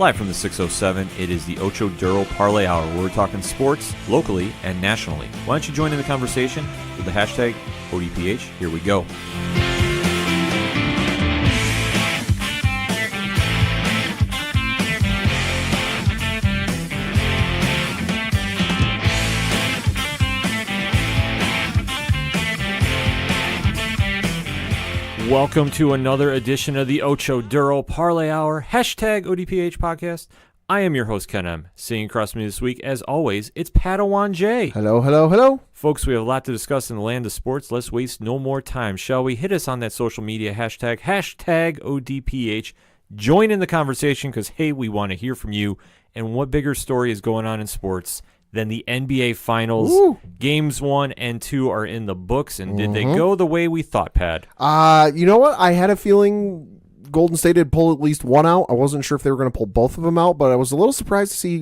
Live from the 607, it is the Ocho Duro Parlay Hour, where we're talking sports locally and nationally. Why don't you join in the conversation with the hashtag ODPH? Here we go. Welcome to another edition of the Ocho Duro Parlay Hour, hashtag ODPH podcast. I am your host, Ken M. Sitting across from me this week, as always, it's Padawan J. Hello, hello, hello. Folks, we have a lot to discuss in the land of sports. Let's waste no more time, shall we? Hit us on that social media hashtag ODPH. Join in the conversation because, hey, we want to hear from you. And what bigger story is going on in sports than the NBA Finals? Woo. Games 1 and 2 are in the books, and did they go the way we thought, Pad? You know what? I had a feeling Golden State had pulled at least one out. I wasn't sure if they were going to pull both of them out, but I was a little surprised to see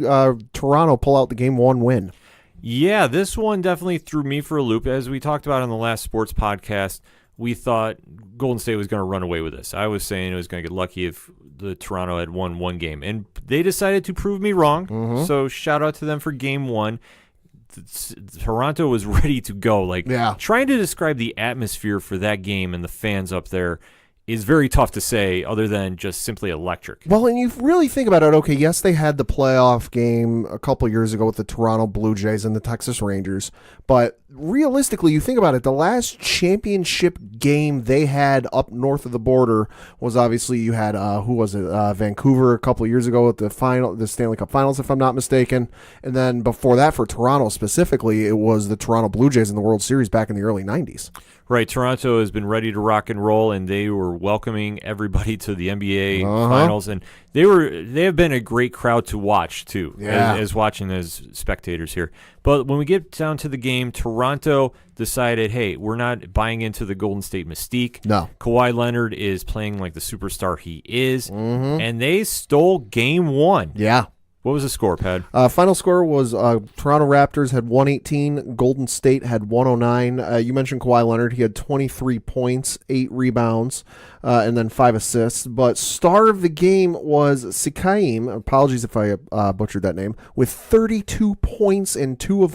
Toronto pull out the Game 1 win. Yeah, this one definitely threw me for a loop. As we talked about on the last sports podcast, we thought Golden State was going to run away with this. I was saying it was going to get lucky if the Toronto had won one game, and they decided to prove me wrong. So shout out to them for Game 1. Toronto was ready to go. Trying to describe the atmosphere for that game and the fans up there is very tough to say other than just simply electric. Well, and you really think about it, okay, yes, they had the playoff game a couple years ago with the Toronto Blue Jays and the Texas Rangers, but realistically, you think about it, the last championship game they had up north of the border was obviously you had, Vancouver a couple years ago at the Stanley Cup Finals, if I'm not mistaken, and then before that for Toronto specifically, it was the Toronto Blue Jays in the World Series back in the early 90s. Right, Toronto has been ready to rock and roll, and they were welcoming everybody to the NBA Finals, and they have been a great crowd to watch too, as watching as spectators here. But when we get down to the game, Toronto decided, hey, we're not buying into the Golden State mystique. No, Kawhi Leonard is playing like the superstar he is, and they stole Game 1. Yeah. What was the score, Pad? Final score was Toronto Raptors had 118, Golden State had 109. You mentioned Kawhi Leonard. He had 23 points, 8 rebounds, and then 5 assists. But star of the game was Sikaim, apologies if I butchered that name, with 32 points and 2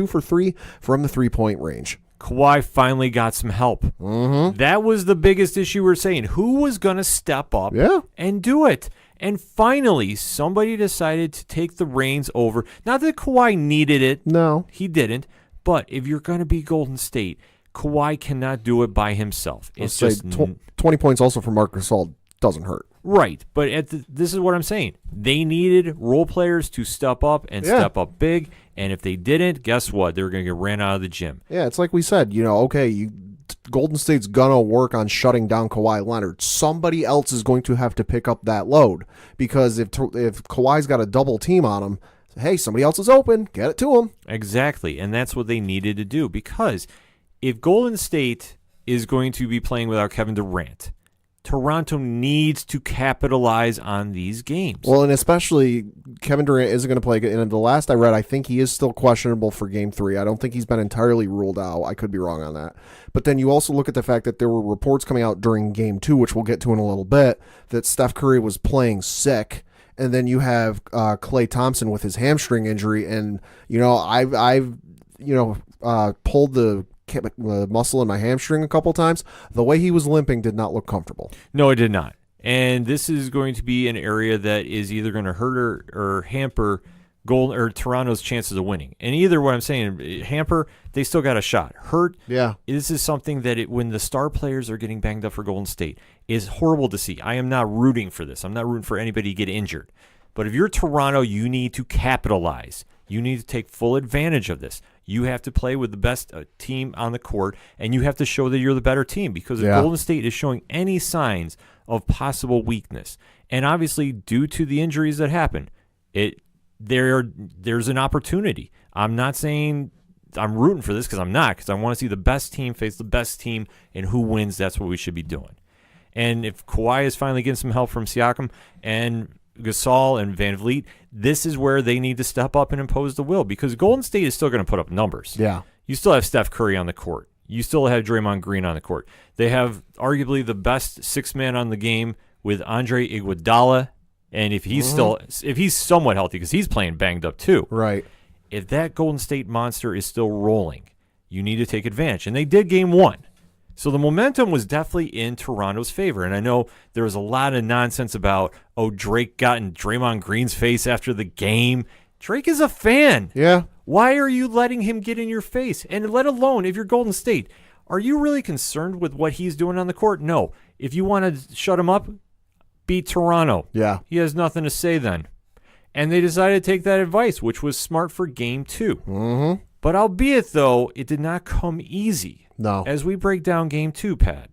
for 3 from the three-point range. Kawhi finally got some help. That was the biggest issue we're saying. Who was going to step up and do it? And finally, somebody decided to take the reins over. Not that Kawhi needed it. No. He didn't. But if you're going to be Golden State, Kawhi cannot do it by himself. It's just 20 points also for Marc Gasol doesn't hurt. Right. But this is what I'm saying. They needed role players to step up and step up big. And if they didn't, guess what? They were going to get ran out of the gym. Yeah, it's like we said, Golden State's going to work on shutting down Kawhi Leonard. Somebody else is going to have to pick up that load because if Kawhi's got a double team on him, hey, somebody else is open. Get it to him. Exactly, and that's what they needed to do because if Golden State is going to be playing without Kevin Durant, Toronto needs to capitalize on these games. Well, and especially Kevin Durant isn't going to play. And the last I read, I think he is still questionable for Game 3. I don't think he's been entirely ruled out. I could be wrong on that. But then you also look at the fact that there were reports coming out during Game 2, which we'll get to in a little bit, that Steph Curry was playing sick. And then you have Klay Thompson with his hamstring injury. And, I've pulled the muscle in my hamstring a couple times. The way he was limping did not look comfortable. No, it did not. And this is going to be an area that is either going to hurt or hamper Toronto's chances of winning. And either what I'm saying, hamper, they still got a shot. Hurt, this is something that when the star players are getting banged up for Golden State is horrible to see. I am not rooting for this. I'm not rooting for anybody to get injured. But if you're Toronto, you need to capitalize. You need to take full advantage of this. You have to play with the best team on the court, and you have to show that you're the better team because if Golden State is showing any signs of possible weakness, and obviously due to the injuries that happen, there's an opportunity. I'm not saying I'm rooting for this because I'm not, because I want to see the best team face the best team, and who wins, that's what we should be doing. And if Kawhi is finally getting some help from Siakam and Gasol and Van Vliet, this is where they need to step up and impose the will because Golden State is still going to put up numbers. Yeah. You still have Steph Curry on the court. You still have Draymond Green on the court. They have arguably the best six-man on the game with Andre Iguodala And if he's if he's somewhat healthy, because he's playing banged up too. Right. If that Golden State monster is still rolling, you need to take advantage. And they did game 1. So the momentum was definitely in Toronto's favor. And I know there was a lot of nonsense about, Drake got in Draymond Green's face after the game. Drake is a fan. Yeah. Why are you letting him get in your face? And let alone, if you're Golden State, are you really concerned with what he's doing on the court? No. If you want to shut him up, beat Toronto. Yeah. He has nothing to say then. And they decided to take that advice, which was smart for game 2. Mm-hmm. But albeit, though, it did not come easy. No. As we break down game 2, Pat,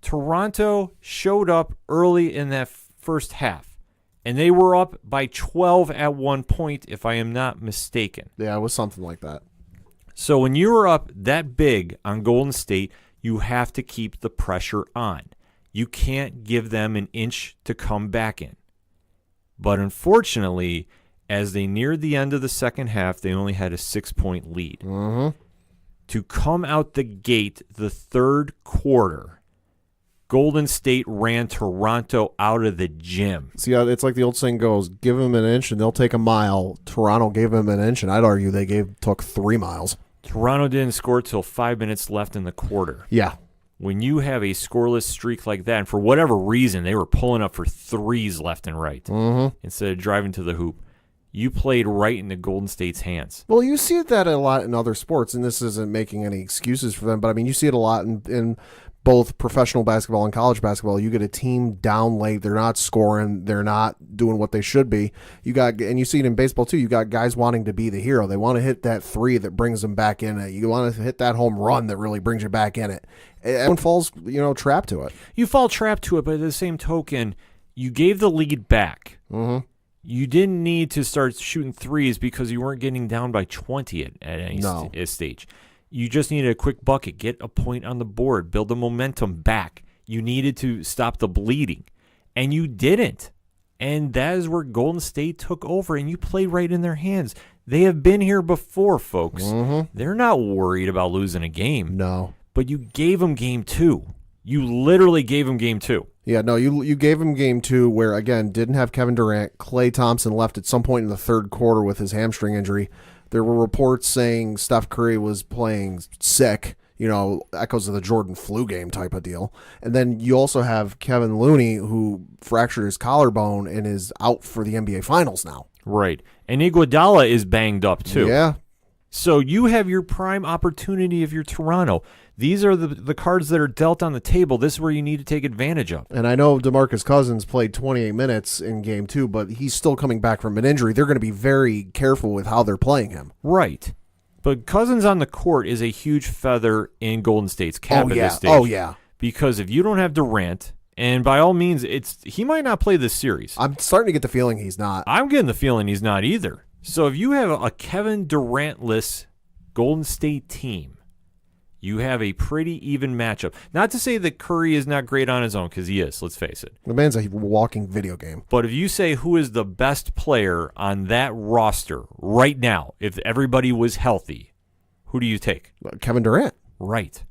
Toronto showed up early in that first half, and they were up by 12 at one point, if I am not mistaken. Yeah, it was something like that. So when you were up that big on Golden State, you have to keep the pressure on. You can't give them an inch to come back in. But unfortunately, as they neared the end of the second half, they only had a 6-point lead. Mm-hmm. To come out the gate the third quarter, Golden State ran Toronto out of the gym. See, it's like the old saying goes, give them an inch and they'll take a mile. Toronto gave them an inch, and I'd argue they took 3 miles. Toronto didn't score till 5 minutes left in the quarter. Yeah. When you have a scoreless streak like that, and for whatever reason, they were pulling up for threes left and right instead of driving to the hoop, you played right into Golden State's hands. Well, you see that a lot in other sports, and this isn't making any excuses for them, but I mean, you see it a lot in both professional basketball and college basketball. You get a team down late, they're not scoring, they're not doing what they should be. And you see it in baseball too. You got guys wanting to be the hero. They want to hit that three that brings them back in it. You want to hit that home run that really brings you back in it. Everyone falls, trapped to it. You fall trapped to it, but at the same token, you gave the lead back. Mm-hmm. You didn't need to start shooting threes because you weren't getting down by 20 at any stage. You just needed a quick bucket, get a point on the board, build the momentum back. You needed to stop the bleeding, and you didn't. And that is where Golden State took over, and you played right in their hands. They have been here before, folks. Mm-hmm. They're not worried about losing a game. No. But you gave them game 2. You literally gave them game 2. Yeah, no, you gave him game 2 where, again, didn't have Kevin Durant. Klay Thompson left at some point in the third quarter with his hamstring injury. There were reports saying Steph Curry was playing sick, echoes of the Jordan flu game type of deal. And then you also have Kevin Looney, who fractured his collarbone and is out for the NBA Finals now. Right. And Iguodala is banged up, too. Yeah. So you have your prime opportunity if you're Toronto. These are the cards that are dealt on the table. This is where you need to take advantage of. And I know DeMarcus Cousins played 28 minutes in game 2, but he's still coming back from an injury. They're going to be very careful with how they're playing him. Right. But Cousins on the court is a huge feather in Golden State's cap at this stage. Oh, yeah. Because if you don't have Durant, and by all means, he might not play this series. I'm starting to get the feeling he's not. I'm getting the feeling he's not either. So if you have a Kevin Durant-less Golden State team, you have a pretty even matchup. Not to say that Curry is not great on his own, because he is, let's face it. The man's a walking video game. But if you say who is the best player on that roster right now, if everybody was healthy, who do you take? Kevin Durant. Right.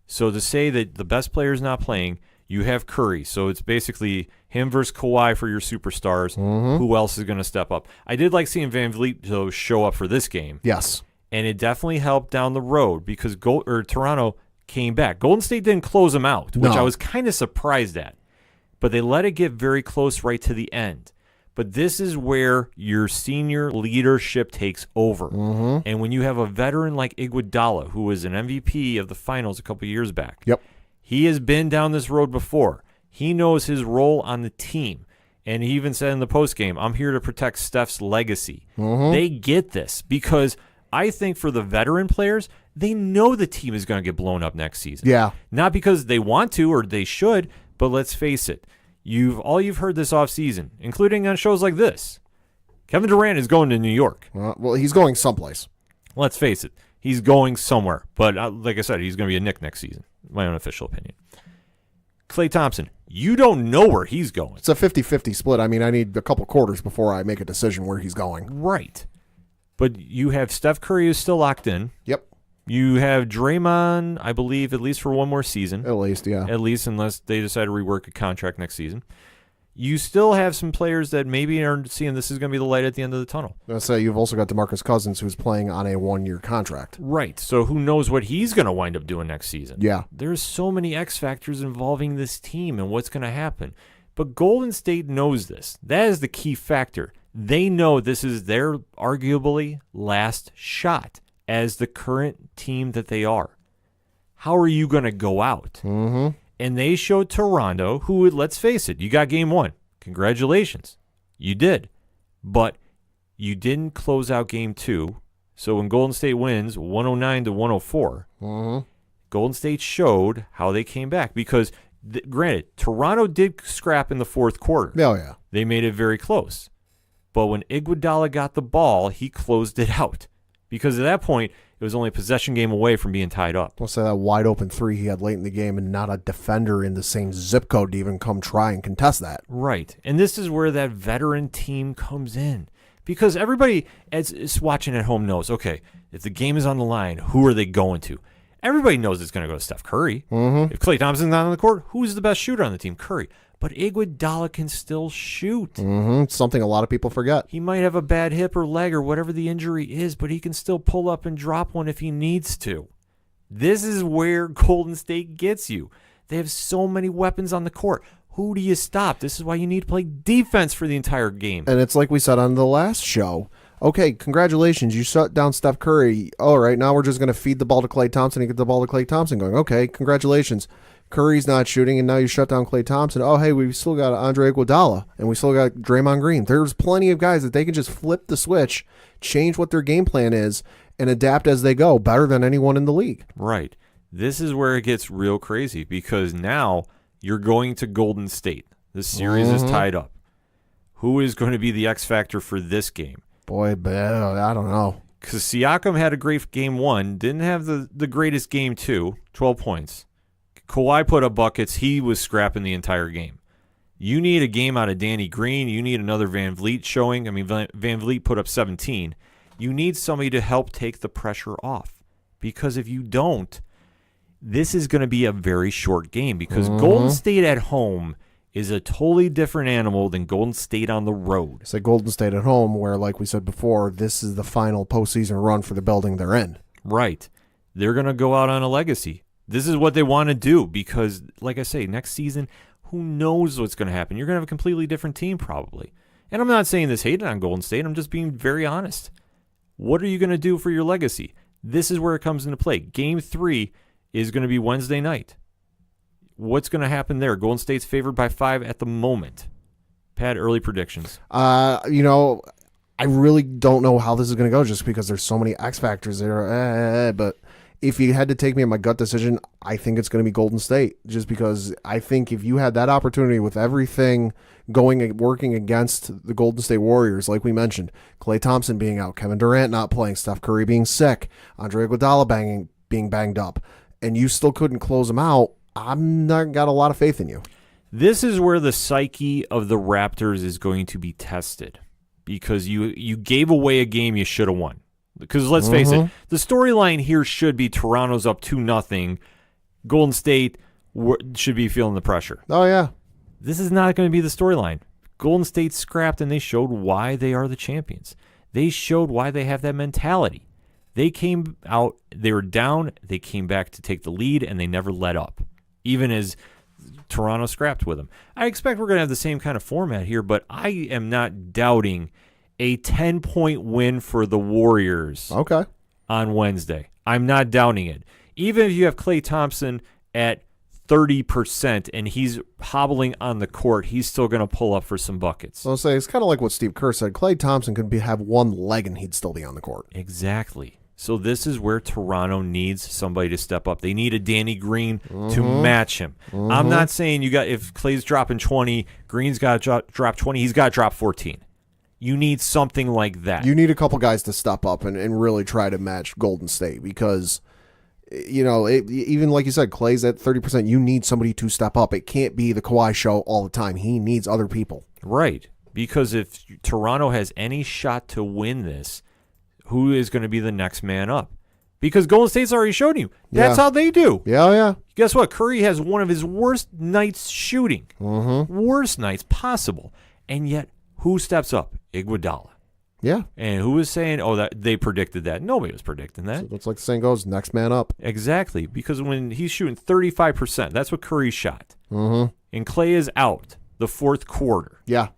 So to say that the best player is not playing, you have Curry. So it's basically him versus Kawhi for your superstars. Mm-hmm. Who else is going to step up? I did like seeing Van Vliet though show up for this game. Yes. And it definitely helped down the road because Toronto came back. Golden State didn't close them out, which I was kind of surprised at. But they let it get very close right to the end. But this is where your senior leadership takes over. Mm-hmm. And when you have a veteran like Iguodala, who was an MVP of the finals a couple years back, yep, he has been down this road before. He knows his role on the team. And he even said in the postgame, I'm here to protect Steph's legacy. Mm-hmm. They get this because I think for the veteran players, they know the team is going to get blown up next season. Yeah. Not because they want to or they should, but let's face it. You've heard this offseason, including on shows like this. Kevin Durant is going to New York. Well, he's going someplace. Let's face it. He's going somewhere. But like I said, he's going to be a Knick next season. My unofficial opinion. Klay Thompson, you don't know where he's going. It's a 50-50 split. I mean, I need a couple quarters before I make a decision where he's going. Right. But you have Steph Curry who's still locked in. Yep. You have Draymond, I believe, at least for one more season. At least, yeah. At least, unless they decide to rework a contract next season. You still have some players that maybe are seeing this is going to be the light at the end of the tunnel. Let's say you've also got DeMarcus Cousins, who's playing on a 1-year contract. Right. So who knows what he's going to wind up doing next season? Yeah. There's so many X factors involving this team and what's going to happen. But Golden State knows this. That is the key factor. They know this is their arguably last shot as the current team that they are. How are you going to go out? Mm-hmm. And they showed Toronto, who, let's face it, you got game one. Congratulations. You did. But you didn't close out game two. So when Golden State wins 109-104, Golden State showed how they came back. Because, granted, Toronto did scrap in the fourth quarter. Oh, yeah. They made it very close. But when Iguodala got the ball, he closed it out. Because at that point, it was only a possession game away from being tied up. We'll say that wide open three he had late in the game and not a defender in the same zip code to even come try and contest that. Right. And this is where that veteran team comes in. Because everybody is watching at home knows, okay, if the game is on the line, who are they going to? Everybody knows it's going to go to Steph Curry. Mm-hmm. If Klay Thompson's not on the court, who's the best shooter on the team? Curry. But Iguodala can still shoot. Mm-hmm. Something a lot of people forget. He might have a bad hip or leg or whatever the injury is, but he can still pull up and drop one if he needs to. This is where Golden State gets you. They have so many weapons on the court. Who do you stop? This is why you need to play defense for the entire game. And it's like we said on the last show. Okay, congratulations. You shut down Steph Curry. All right, now we're just going to feed the ball to Klay Thompson and get the ball to Klay Thompson going. Okay, congratulations. Curry's not shooting, and now you shut down Klay Thompson. Oh, hey, we've still got Andre Iguodala, and we still got Draymond Green. There's plenty of guys that they can just flip the switch, change what their game plan is, and adapt as they go better than anyone in the league. Right. This is where it gets real crazy because now you're going to Golden State. The series is tied up. Who is going to be the X factor for this game? Boy, I don't know. Because Siakam had a great game one, didn't have the greatest game two, 12 points. Kawhi put up buckets. He was scrapping the entire game. You need a game out of Danny Green. You need another Van Vliet showing. I mean, Van Vliet put up 17. You need somebody to help take the pressure off. Because if you don't, this is going to be a very short game. Because Golden State at home is a totally different animal than Golden State on the road. It's like Golden State at home where, like we said before, this is the final postseason run for the building they're in. Right. They're going to go out on a legacy. This is what they want to do because, like I say, next season, who knows what's going to happen? You're going to have a completely different team probably. And I'm not saying this hating on Golden State. I'm just being very honest. What are you going to do for your legacy? This is where it comes into play. Game 3 is going to be Wednesday night. What's going to happen there? Golden State's favored by 5 at the moment. Pat, early predictions. I really don't know how this is going to go just because there's so many X factors there. But if you had to take me in my gut decision, I think it's going to be Golden State just because I think if you had that opportunity with everything working against the Golden State Warriors, like we mentioned, Klay Thompson being out, Kevin Durant not playing, Steph Curry being sick, Andre Iguodala being banged up, and you still couldn't close them out, I'm not got a lot of faith in you. This is where the psyche of the Raptors is going to be tested because you gave away a game you should have won. Because let's face it, the storyline here should be Toronto's up 2-0. Golden State should be feeling the pressure. Oh, yeah. This is not going to be the storyline. Golden State scrapped, and they showed why they are the champions. They showed why they have that mentality. They came out, they were down, they came back to take the lead, and they never let up, even as Toronto scrapped with them. I expect we're going to have the same kind of format here, but I am not doubting a 10-point win for the Warriors on Wednesday. I'm not doubting it. Even if you have Klay Thompson at 30% and he's hobbling on the court, he's still going to pull up for some buckets. So I'll say it's kind of like what Steve Kerr said. Klay Thompson could have one leg and he'd still be on the court. Exactly. So this is where Toronto needs somebody to step up. They need a Danny Green to match him. I'm not saying if Klay's dropping 20, Green's got to drop 20, he's got to drop 14. You need something like that. You need a couple guys to step up and really try to match Golden State because, even like you said, Klay's at 30%. You need somebody to step up. It can't be the Kawhi show all the time. He needs other people. Right. Because if Toronto has any shot to win this, who is going to be the next man up? because Golden State's already showed you. That's Yeah. how they do. Yeah. Guess what? Curry has one of his worst nights shooting. Mm-hmm. Worst nights possible. And yet, who steps up? Iguodala. Yeah. And who was saying, that they predicted that? Nobody was predicting that. So it's like the saying goes, next man up. Exactly. Because when he's shooting 35%, that's what Curry shot. Mm-hmm. And Clay is out the fourth quarter. Yeah.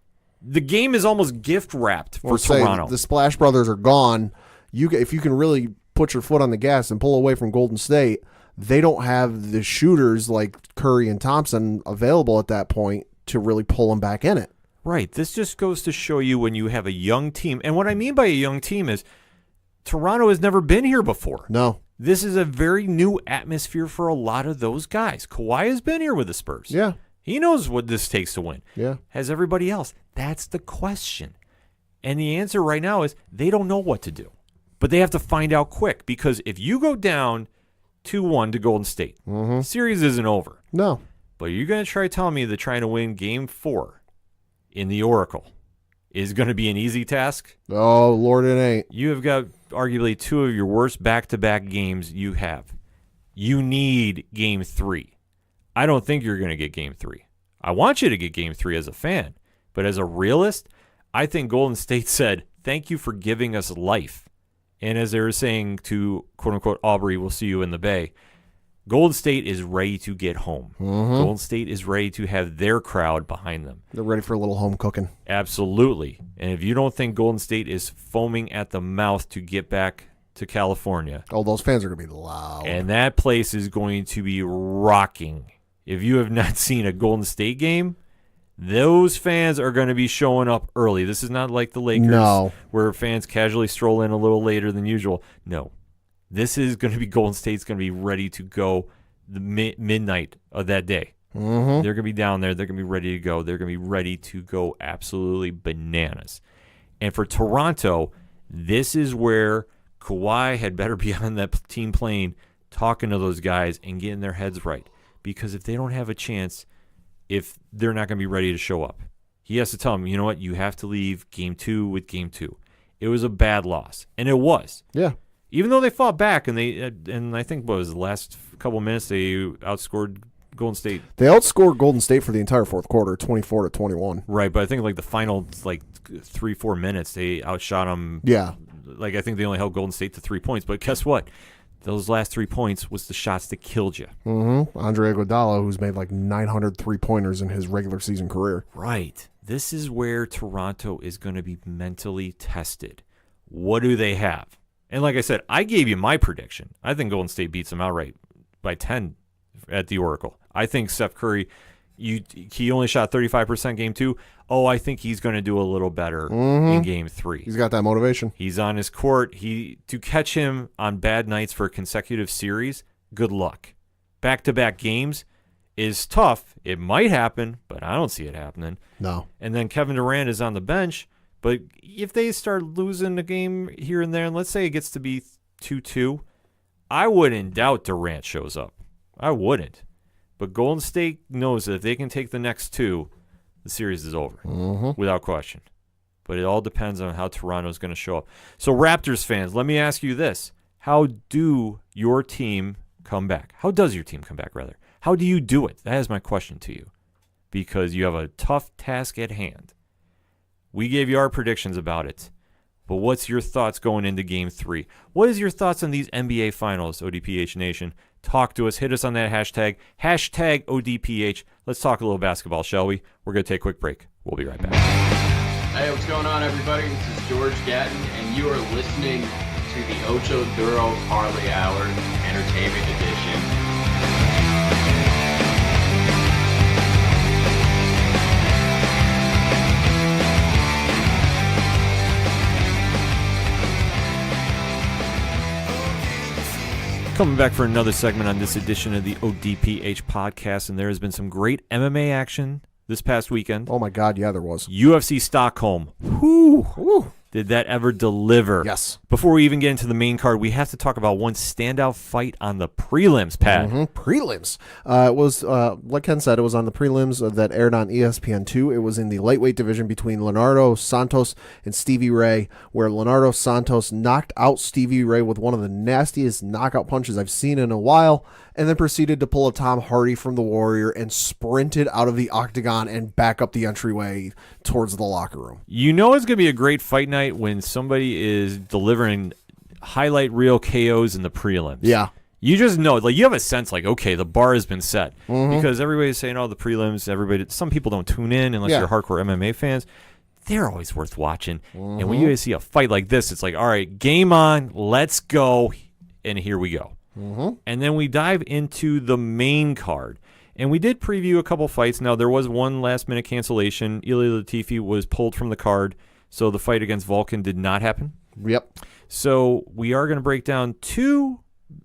The game is almost gift wrapped for We'll say Toronto. the Splash Brothers are gone. If you can really put your foot on the gas and pull away from Golden State, they don't have the shooters like Curry and Thompson available at that point to really pull them back in it. Right. This just goes to show you when you have a young team. And what I mean by a young team is Toronto has never been here before. No. This is a very new atmosphere for a lot of those guys. Kawhi has been here with the Spurs. Yeah. He knows what this takes to win. Yeah. Has everybody else? That's the question. And the answer right now is they don't know what to do. But they have to find out quick, because if you go down 2-1 to Golden State, the series isn't over. No. But you're going to try telling me that trying to win Game 4 in the Oracle is going to be an easy task? Oh, Lord, it ain't. You have got arguably two of your worst back-to-back games you have. You need Game 3. I don't think you're going to get Game 3. I want you to get Game 3 as a fan. But as a realist, I think Golden State said, thank you for giving us life. And as they were saying to, quote-unquote, Aubrey, we'll see you in the Bay, Golden State is ready to get home. Golden State is ready to have their crowd behind them. They're ready for a little home cooking. Absolutely. And if you don't think Golden State is foaming at the mouth to get back to California, Oh, those fans are going to be loud. and that place is going to be rocking. If you have not seen a Golden State game, those fans are going to be showing up early. This is not like the Lakers, No. where fans casually stroll in a little later than usual. No. This is going to be Golden State's going to be ready to go the midnight of that day. They're going to be down there. They're going to be ready to go. They're going to be ready to go absolutely bananas. And for Toronto, this is where Kawhi had better be on that team plane talking to those guys and getting their heads right. Because if they don't have a chance, if they're not going to be ready to show up, he has to tell them, you know what, you have to leave Game 2 with Game 2. It was a bad loss, and it was. Yeah. Even though they fought back, and I think what was the last couple of minutes, they outscored Golden State. They outscored Golden State for the entire fourth quarter, 24-21. Right, but I think like the final 3-4 minutes, they outshot them. Yeah. Like I think they only held Golden State to 3 points, but guess what? Those last 3 points was the shots that killed you. Andre Iguodala, who's made like 900 3-pointers in his regular season career. Right. This is where Toronto is going to be mentally tested. What do they have? And like I said, I gave you my prediction. I think Golden State beats them outright by 10 at the Oracle. I think Steph Curry, he only shot 35% Game 2. Oh, I think he's going to do a little better in Game 3. He's got that motivation. He's on his court. To catch him on bad nights for a consecutive series, good luck. Back-to-back games is tough. It might happen, but I don't see it happening. No. And then Kevin Durant is on the bench. But if they start losing a game here and there, and let's say it gets to be 2-2, I wouldn't doubt Durant shows up. I wouldn't. But Golden State knows that if they can take the next two, the series is over, without question. But it all depends on how Toronto's going to show up. So Raptors fans, let me ask you this. How do your team come back? How does your team come back, rather? How do you do it? That is my question to you. Because you have a tough task at hand. We gave you our predictions about it. But what's your thoughts going into Game 3? What is your thoughts on these NBA Finals, ODPH Nation? Talk to us. Hit us on that hashtag ODPH. Let's talk a little basketball, shall we? We're going to take a quick break. We'll be right back. Hey, what's going on, everybody? This is George Gatton, and you are listening to the Ocho Duro Parlay Hour Entertainment Edition. Coming back for another segment on this edition of the ODPH podcast, and there has been some great MMA action this past weekend. Oh, my God. Yeah, there was. UFC Stockholm. Whew. did that ever deliver? Yes. Before we even get into the main card, we have to talk about one standout fight on the prelims, Pat. Prelims. It was, like Ken said, it was on the prelims that aired on ESPN2. It was in the lightweight division between Leonardo Santos and Stevie Ray, where Leonardo Santos knocked out Stevie Ray with one of the nastiest knockout punches I've seen in a while, and then proceeded to pull a Tom Hardy from the Warrior and sprinted out of the octagon and back up the entryway towards the locker room. You know it's going to be a great fight night when somebody is delivering highlight reel KOs in the prelims. Yeah. You just know, like, you have a sense, like, okay, the bar has been set. Because everybody's saying, the prelims, some people don't tune in unless you're hardcore MMA fans. They're always worth watching. And when you guys see a fight like this, it's like, all right, game on, let's go, and here we go. And then we dive into the main card. And we did preview a couple fights. Now, there was one last-minute cancellation. Ilia Latifi was pulled from the card, so the fight against Vulcan did not happen. Yep. So we are going to break down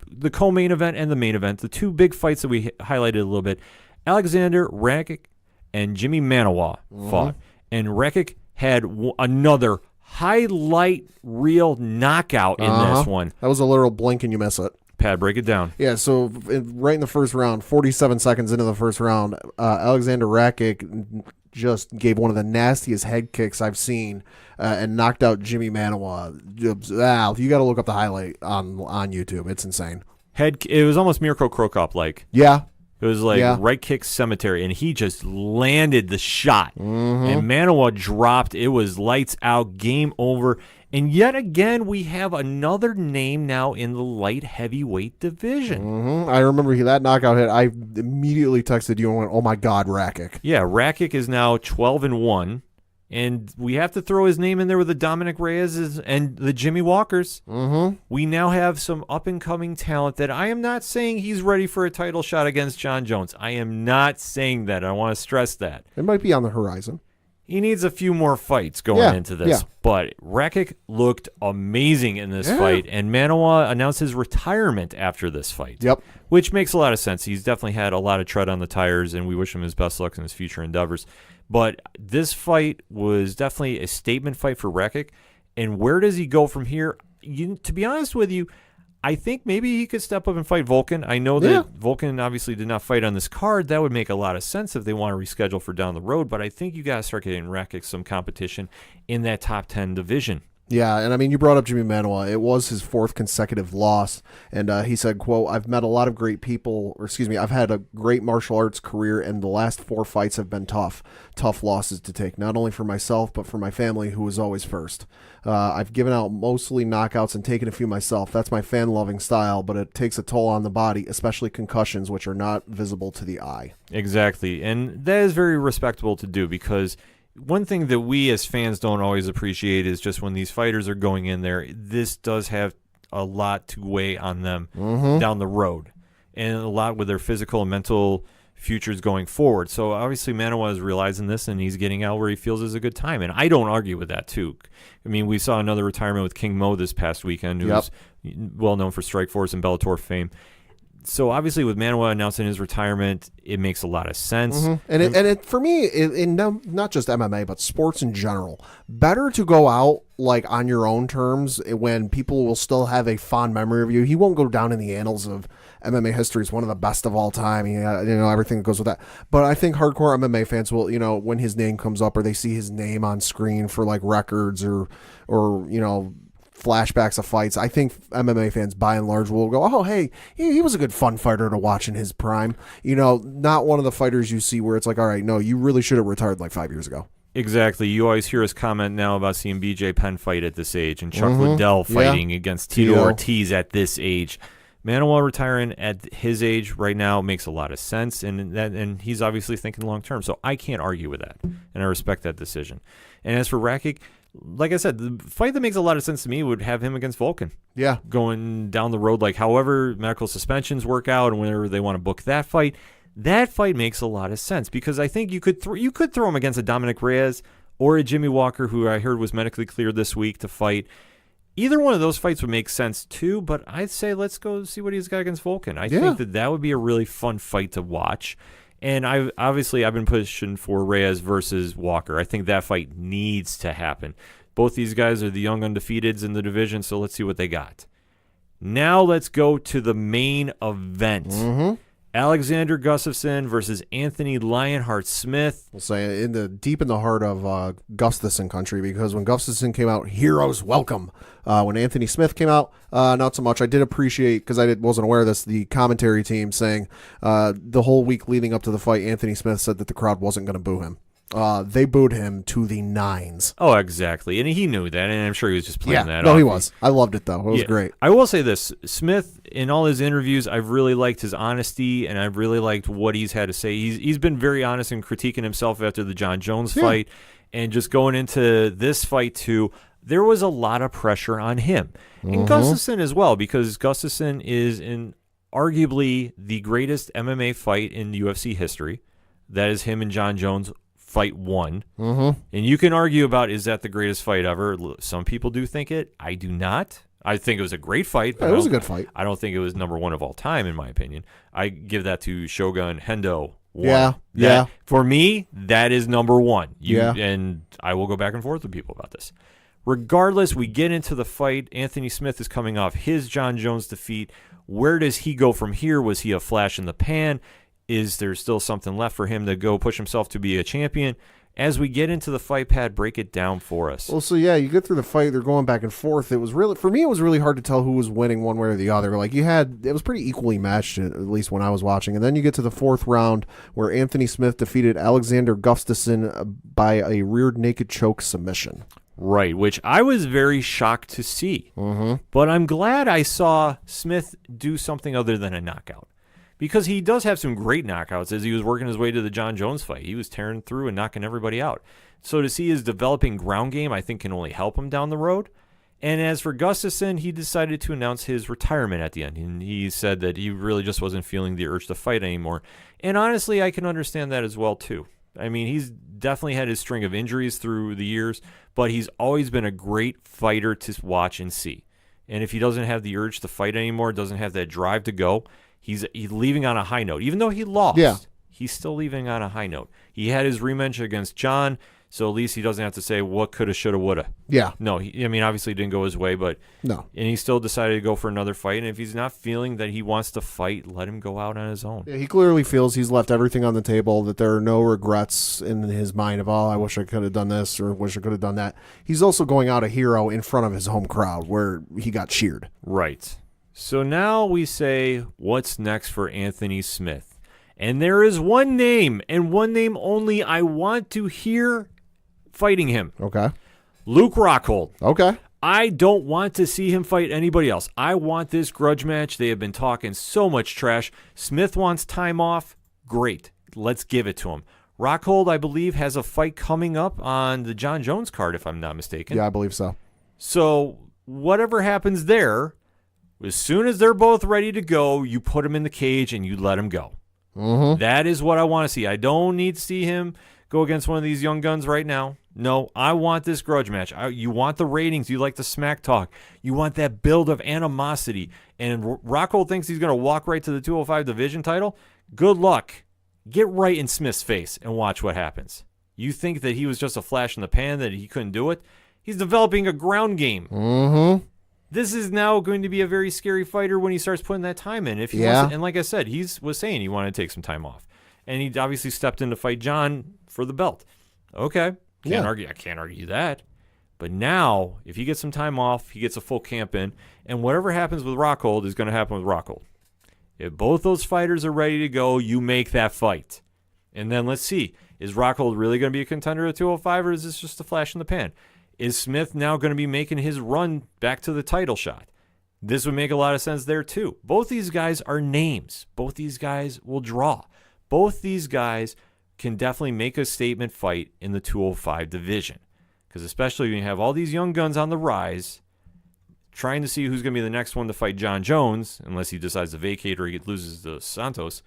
the co-main event and the main event, the two big fights that we highlighted a little bit. Alexander Rakic and Jimmy Manawa fought. And Rakic had another highlight reel knockout in this one. That was a literal blink and you miss it. Pat, break it down. Yeah, so right in the first round, 47 seconds into the first round, Alexander Rakic just gave one of the nastiest head kicks I've seen and knocked out Jimmy Manawa. You got to look up the highlight on YouTube. It's insane. It was almost Mirko Krokop-like. Yeah. It was like right kick cemetery, and he just landed the shot. And Manawa dropped. It was lights out, game over. And yet again, we have another name now in the light heavyweight division. I remember that knockout hit. I immediately texted you and went, "Oh my God, Rakic!" Yeah, Rakic is now 12-1, and we have to throw his name in there with the Dominic Reyes and the Jimmy Walkers. We now have some up and coming talent that I am not saying he's ready for a title shot against John Jones. I am not saying that. I want to stress that. It might be on the horizon. He needs a few more fights going into this. Yeah. But Rakic looked amazing in this fight, and Manawa announced his retirement after this fight. Yep. Which makes a lot of sense. He's definitely had a lot of tread on the tires, and we wish him his best luck in his future endeavors. But this fight was definitely a statement fight for Rakic. And where does he go from here? To be honest with you, I think maybe he could step up and fight Vulcan. I know that Vulcan obviously did not fight on this card. That would make a lot of sense if they want to reschedule for down the road. But I think you got to start getting Rakic some competition in that top 10 division. Yeah, and I mean, you brought up Jimmy Manawa. It was his fourth consecutive loss, and he said, quote, "I've met a lot of great people, I've had a great martial arts career, and the last 4 fights have been tough losses to take, not only for myself, but for my family, who was always first. I've given out mostly knockouts and taken a few myself. That's my fan-loving style, but it takes a toll on the body, especially concussions, which are not visible to the eye." Exactly, and that is very respectable to do, because one thing that we as fans don't always appreciate is just when these fighters are going in there, this does have a lot to weigh on them down the road, and a lot with their physical and mental futures going forward. So obviously Manawa is realizing this, and he's getting out where he feels is a good time, and I don't argue with that too. I mean, we saw another retirement with King Mo this past weekend, who's well known for Strikeforce and Bellator fame. So obviously, with Manawa announcing his retirement, it makes a lot of sense. And for me, in not just MMA, but sports in general, better to go out like on your own terms when people will still have a fond memory of you. He won't go down in the annals of MMA history as one of the best of all time. Everything that goes with that. But I think hardcore MMA fans will, when his name comes up or they see his name on screen for like records or flashbacks of fights, I think MMA fans by and large will go, "Oh, hey, he was a good fun fighter to watch in his prime." Not one of the fighters you see where it's like, all right, no, you really should have retired like 5 years ago. Exactly. You always hear us comment now about seeing BJ Penn fight at this age and Chuck Liddell fighting against Tito Ortiz at this age. Manawa retiring at his age right now makes a lot of sense, and he's obviously thinking long term. So I can't argue with that, and I respect that decision. And as for Rakic, like I said, the fight that makes a lot of sense to me would have him against Vulcan. Yeah. Going down the road, like however medical suspensions work out and whenever they want to book that fight makes a lot of sense, because I think you could throw him against a Dominic Reyes or a Jimmy Walker, who I heard was medically cleared this week to fight. Either one of those fights would make sense too, but I'd say let's go see what he's got against Vulcan. I think that would be a really fun fight to watch. And I've been pushing for Reyes versus Walker. I think that fight needs to happen. Both these guys are the young undefeateds in the division, so let's see what they got. Now let's go to the main event. Alexander Gustafsson versus Anthony Lionheart Smith. We'll say deep in the heart of Gustafsson country, because when Gustafsson came out, heroes welcome. When Anthony Smith came out, not so much. I did appreciate, because I wasn't aware of this, the commentary team saying the whole week leading up to the fight, Anthony Smith said that the crowd wasn't going to boo him. They booed him to the nines. Oh, exactly. And he knew that, and I'm sure he was just playing that off. No, he was. I loved it, though. It was great. I will say this. Smith, in all his interviews, I've really liked his honesty, and I've really liked what he's had to say. He's been very honest in critiquing himself after the John Jones fight, and just going into this fight, too. There was a lot of pressure on him. And Gustafsson as well, because Gustafsson is arguably the greatest MMA fight in UFC history. That is him and John Jones fight one. And you can argue about, is that the greatest fight ever? Some people do think it. I do not. I think it was a great fight. But it was a good fight. I don't think it was number one of all time, in my opinion. I give that to Shogun Hendo. Yeah. For me, that is number one. And I will go back and forth with people about this. Regardless, we get into the fight. Anthony Smith is coming off his John Jones defeat. Where does he go from here? Was he a flash in the pan? Is there still something left for him to go push himself to be a champion? As we get into the fight, Pat, break it down for us. Well, so yeah, you get through the fight, they're going back and forth. It was really, for me, it was really hard to tell who was winning one way or the other. Like it was pretty equally matched, at least when I was watching. And then you get to the fourth round where Anthony Smith defeated Alexander Gustafsson by a rear naked choke submission. Right, which I was very shocked to see. But I'm glad I saw Smith do something other than a knockout. Because he does have some great knockouts as he was working his way to the John Jones fight. He was tearing through and knocking everybody out. So to see his developing ground game, I think can only help him down the road. And as for Gustafsson, he decided to announce his retirement at the end. And he said that he really just wasn't feeling the urge to fight anymore. And honestly, I can understand that as well, too. I mean, he's definitely had his string of injuries through the years, but he's always been a great fighter to watch and see. And if he doesn't have the urge to fight anymore, doesn't have that drive to go, he's leaving on a high note. Even though he lost, he's still leaving on a high note. He had his rematch against John, so at least he doesn't have to say what coulda, shoulda, woulda. Yeah. No, obviously it didn't go his way, but no. And he still decided to go for another fight. And if he's not feeling that he wants to fight, let him go out on his own. Yeah, he clearly feels he's left everything on the table, that there are no regrets in his mind of, I wish I could have done this or wish I could have done that. He's also going out a hero in front of his home crowd where he got cheered. Right. So now we say, what's next for Anthony Smith? And there is one name, and one name only I want to hear fighting him. Okay. Luke Rockhold. Okay. I don't want to see him fight anybody else. I want this grudge match. They have been talking so much trash. Smith wants time off. Great. Let's give it to him. Rockhold, I believe, has a fight coming up on the John Jones card, if I'm not mistaken. Yeah, I believe so. So whatever happens there, as soon as they're both ready to go, you put them in the cage and you let them go. That is what I want to see. I don't need to see him go against one of these young guns right now. No, I want this grudge match. You want the ratings. You like the smack talk. You want that build of animosity. And Rockhold thinks he's going to walk right to the 205 division title. Good luck. Get right in Smith's face and watch what happens. You think that he was just a flash in the pan, that he couldn't do it? He's developing a ground game. This is now going to be a very scary fighter when he starts putting that time in. If he wants to, and like I said, he was saying he wanted to take some time off. And he obviously stepped in to fight John for the belt. Okay. Can't argue. I can't argue that. But now, if he gets some time off, he gets a full camp in, and whatever happens with Rockhold is going to happen with Rockhold. If both those fighters are ready to go, you make that fight. And then let's see. Is Rockhold really going to be a contender at 205, or is this just a flash in the pan? Is Smith now going to be making his run back to the title shot? This would make a lot of sense there, too. Both these guys are names. Both these guys will draw. Both these guys can definitely make a statement fight in the 205 division. Because especially when you have all these young guns on the rise, trying to see who's going to be the next one to fight John Jones, unless he decides to vacate or he loses to Santos,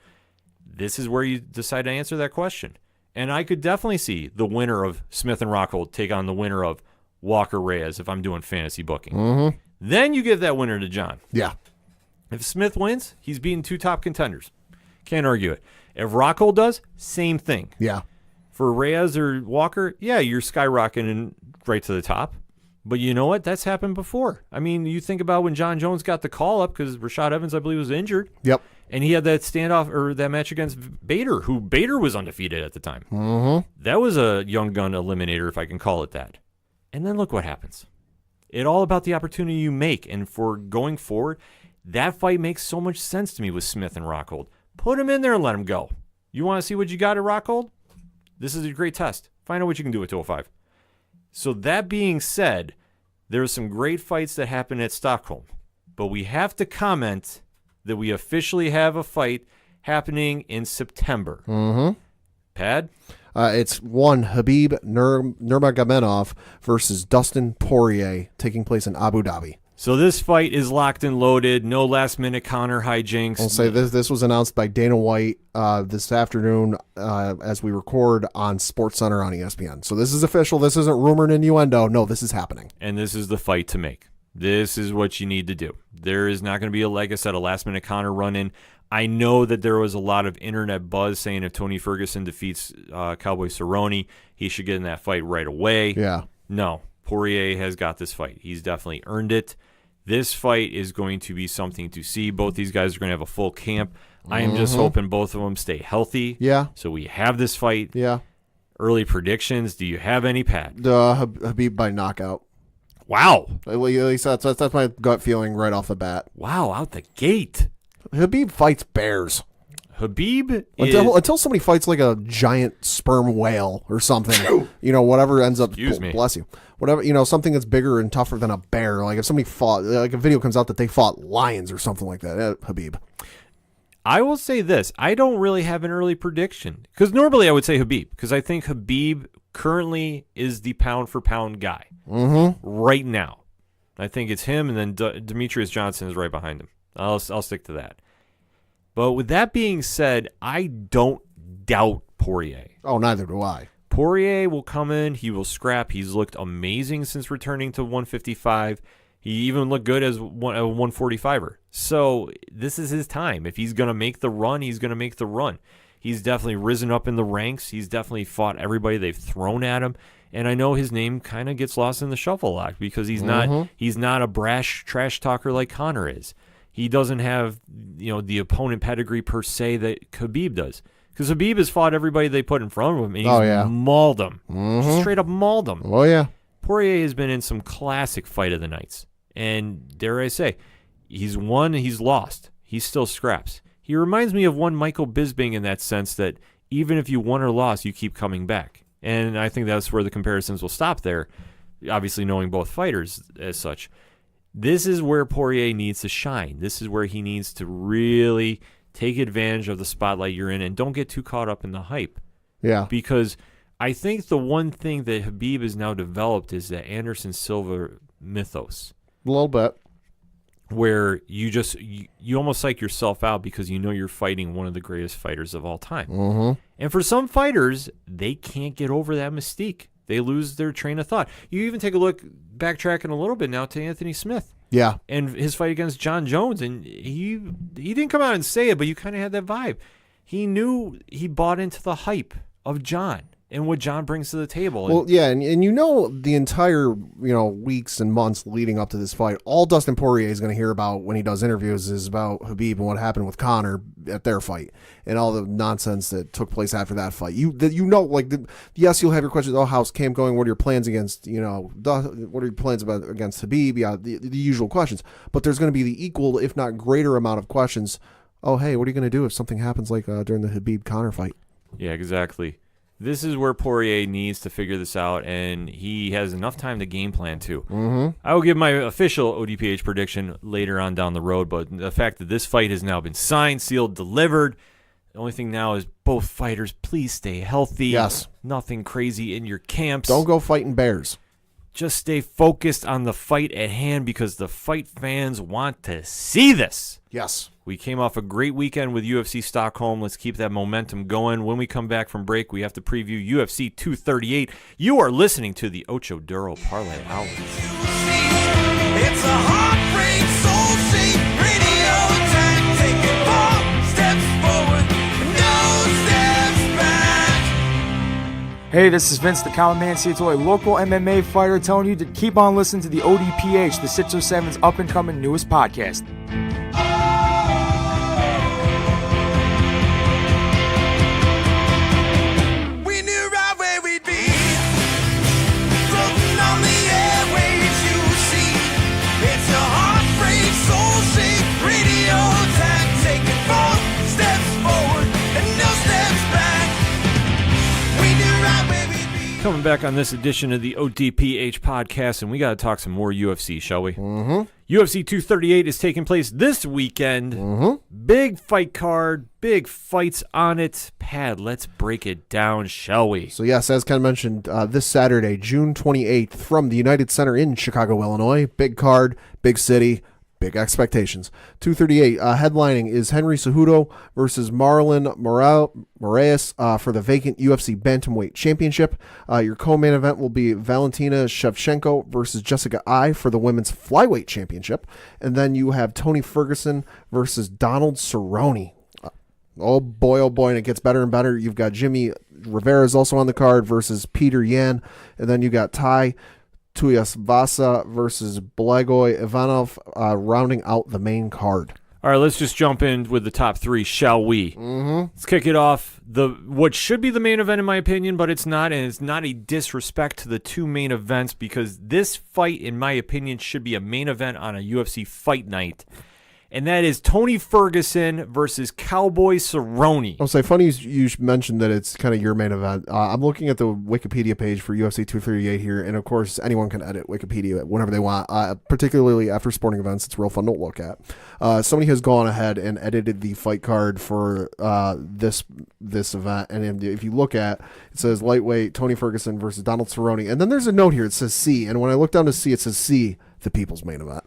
this is where you decide to answer that question. And I could definitely see the winner of Smith and Rockhold take on the winner of Walker Reyes if I'm doing fantasy booking. Then you give that winner to John. Yeah. If Smith wins, he's beating two top contenders. Can't argue it. If Rockhold does, same thing. Yeah. For Reyes or Walker, yeah, you're skyrocketing right to the top. But you know what? That's happened before. I mean, you think about when John Jones got the call up because Rashad Evans, I believe, was injured. Yep. And he had that standoff or that match against Bader, who Bader was undefeated at the time. Mm-hmm. That was a young gun eliminator, if I can call it that. And then look what happens. It's all about the opportunity you make. And for going forward, that fight makes so much sense to me with Smith and Rockhold. Put him in there and let him go. You want to see what you got at Rockhold? This is a great test. Find out what you can do at 205. So that being said, there are some great fights that happen at Stockholm. But we have to comment that we officially have a fight happening in September. Mm-hmm. Pad? It's Habib Nurmagomedov versus Dustin Poirier, taking place in Abu Dhabi. So this fight is locked and loaded. No last-minute Connor hijinks. I'll say this was announced by Dana White this afternoon as we record on SportsCenter on ESPN. So this is official. This isn't rumor and innuendo. No, this is happening. And this is the fight to make. This is what you need to do. There is not going to be, like I said, a last-minute Connor run-in. I know that there was a lot of internet buzz saying if Tony Ferguson defeats Cowboy Cerrone, he should get in that fight right away. Yeah. No, Poirier has got this fight. He's definitely earned it. This fight is going to be something to see. Both these guys are going to have a full camp. I am just hoping both of them stay healthy. Yeah. So we have this fight. Yeah. Early predictions. Do you have any, Pat? Habib by knockout. Wow. At least that's my gut feeling right off the bat. Wow, out the gate. Habib fights bears. Habib until somebody fights like a giant sperm whale or something. Whatever ends up. Excuse me. Bless you. Whatever, something that's bigger and tougher than a bear. Like if somebody fought, like a video comes out that they fought lions or something like that. Habib. I will say this. I don't really have an early prediction. Because normally I would say Habib. Because I think Habib currently is the pound-for-pound guy. Mm-hmm. Right now. I think it's him, and then Demetrius Johnson is right behind him. I'll stick to that. But with that being said, I don't doubt Poirier. Oh, neither do I. Poirier will come in. He will scrap. He's looked amazing since returning to 155. He even looked good as a 145er. So this is his time. If he's going to make the run, he's going to make the run. He's definitely risen up in the ranks. He's definitely fought everybody they've thrown at him. And I know his name kind of gets lost in the shuffle a lot because he's not a brash trash talker like Connor is. He doesn't have the opponent pedigree per se that Khabib does. Because Khabib has fought everybody they put in front of him, and he's mauled them. Straight up mauled them. Oh, yeah. Poirier has been in some classic fight of the nights. And dare I say, he's won, he's lost. He still scraps. He reminds me of one Michael Bisping in that sense that even if you won or lost, you keep coming back. And I think that's where the comparisons will stop there, obviously knowing both fighters as such. This is where Poirier needs to shine. This is where he needs to really take advantage of the spotlight you're in and don't get too caught up in the hype. Yeah. Because I think the one thing that Khabib has now developed is that Anderson Silva mythos. A little bit. Where you almost psych yourself out because you know you're fighting one of the greatest fighters of all time. Mm-hmm. And for some fighters, they can't get over that mystique. They lose their train of thought. You even take a look, backtracking a little bit now, to Anthony Smith. Yeah. And his fight against John Jones. And he didn't come out and say it, but you kind of had that vibe. He knew he bought into the hype of John and what John brings to the table. Well, yeah, and the entire, weeks and months leading up to this fight, all Dustin Poirier is going to hear about when he does interviews is about Khabib and what happened with Connor at their fight and all the nonsense that took place after that fight. Yes, you'll have your questions, how's camp going? What are your plans against, what are your plans against Khabib? Yeah, the usual questions. But there's going to be the equal, if not greater amount of questions. Oh, hey, what are you going to do if something happens like during the Khabib-Connor fight? Yeah, exactly. This is where Poirier needs to figure this out, and he has enough time to game plan, too. Mm-hmm. I will give my official ODPH prediction later on down the road, but the fact that this fight has now been signed, sealed, delivered, the only thing now is both fighters, please stay healthy. Yes. Nothing crazy in your camps. Don't go fighting bears. Just stay focused on the fight at hand because the fight fans want to see this. Yes. We came off a great weekend with UFC Stockholm. Let's keep that momentum going. When we come back from break, we have to preview UFC 238. You are listening to the Ocho Duro Parlay Hour. It's a heartbreak, soul-shaped radio attack. Taking 4 steps forward, no steps back. Hey, this is Vince, the Common Man Seattle, a local MMA fighter, telling you to keep on listening to the ODPH, the 607's up-and-coming newest podcast. We knew right where we'd be, floating on the airwaves you see. It's a heartbreak, soul-shaped radio attack, taking 4 steps forward and no steps back. We knew right where we'd be. Coming back on this edition of the ODPH podcast, and we got to talk some more UFC, shall we? Mm-hmm. UFC 238 is taking place this weekend. Mm-hmm. Big fight card, big fights on it. Pad, let's break it down, shall we? So yes, as Ken mentioned, this Saturday, June 28th, from the United Center in Chicago, Illinois. Big card, big city, big expectations. 238, headlining is Henry Cejudo versus Marlon Moraes for the vacant UFC Bantamweight Championship. Your co-main event will be Valentina Shevchenko versus Jessica Ai for the Women's Flyweight Championship. And then you have Tony Ferguson versus Donald Cerrone. Oh boy, and it gets better and better. You've got Jimmy Rivera is also on the card versus Peter Yan. And then you got Tai Tuivasa versus Blagoy Ivanov rounding out the main card. All right, let's just jump in with the top 3, shall we? Mm-hmm. Let's kick it off. What should be the main event, in my opinion, but it's not, and it's not a disrespect to the 2 main events, because this fight, in my opinion, should be a main event on a UFC fight night. And that is Tony Ferguson versus Cowboy Cerrone. I'll say, funny you mentioned that it's kind of your main event. I'm looking at the Wikipedia page for UFC 238 here, and of course, anyone can edit Wikipedia whenever they want, particularly after sporting events. It's real fun to look at. Somebody has gone ahead and edited the fight card for this event, and if you look at it, says lightweight Tony Ferguson versus Donald Cerrone, and then there's a note here. It says C, and when I look down to C, it says C, the people's main event.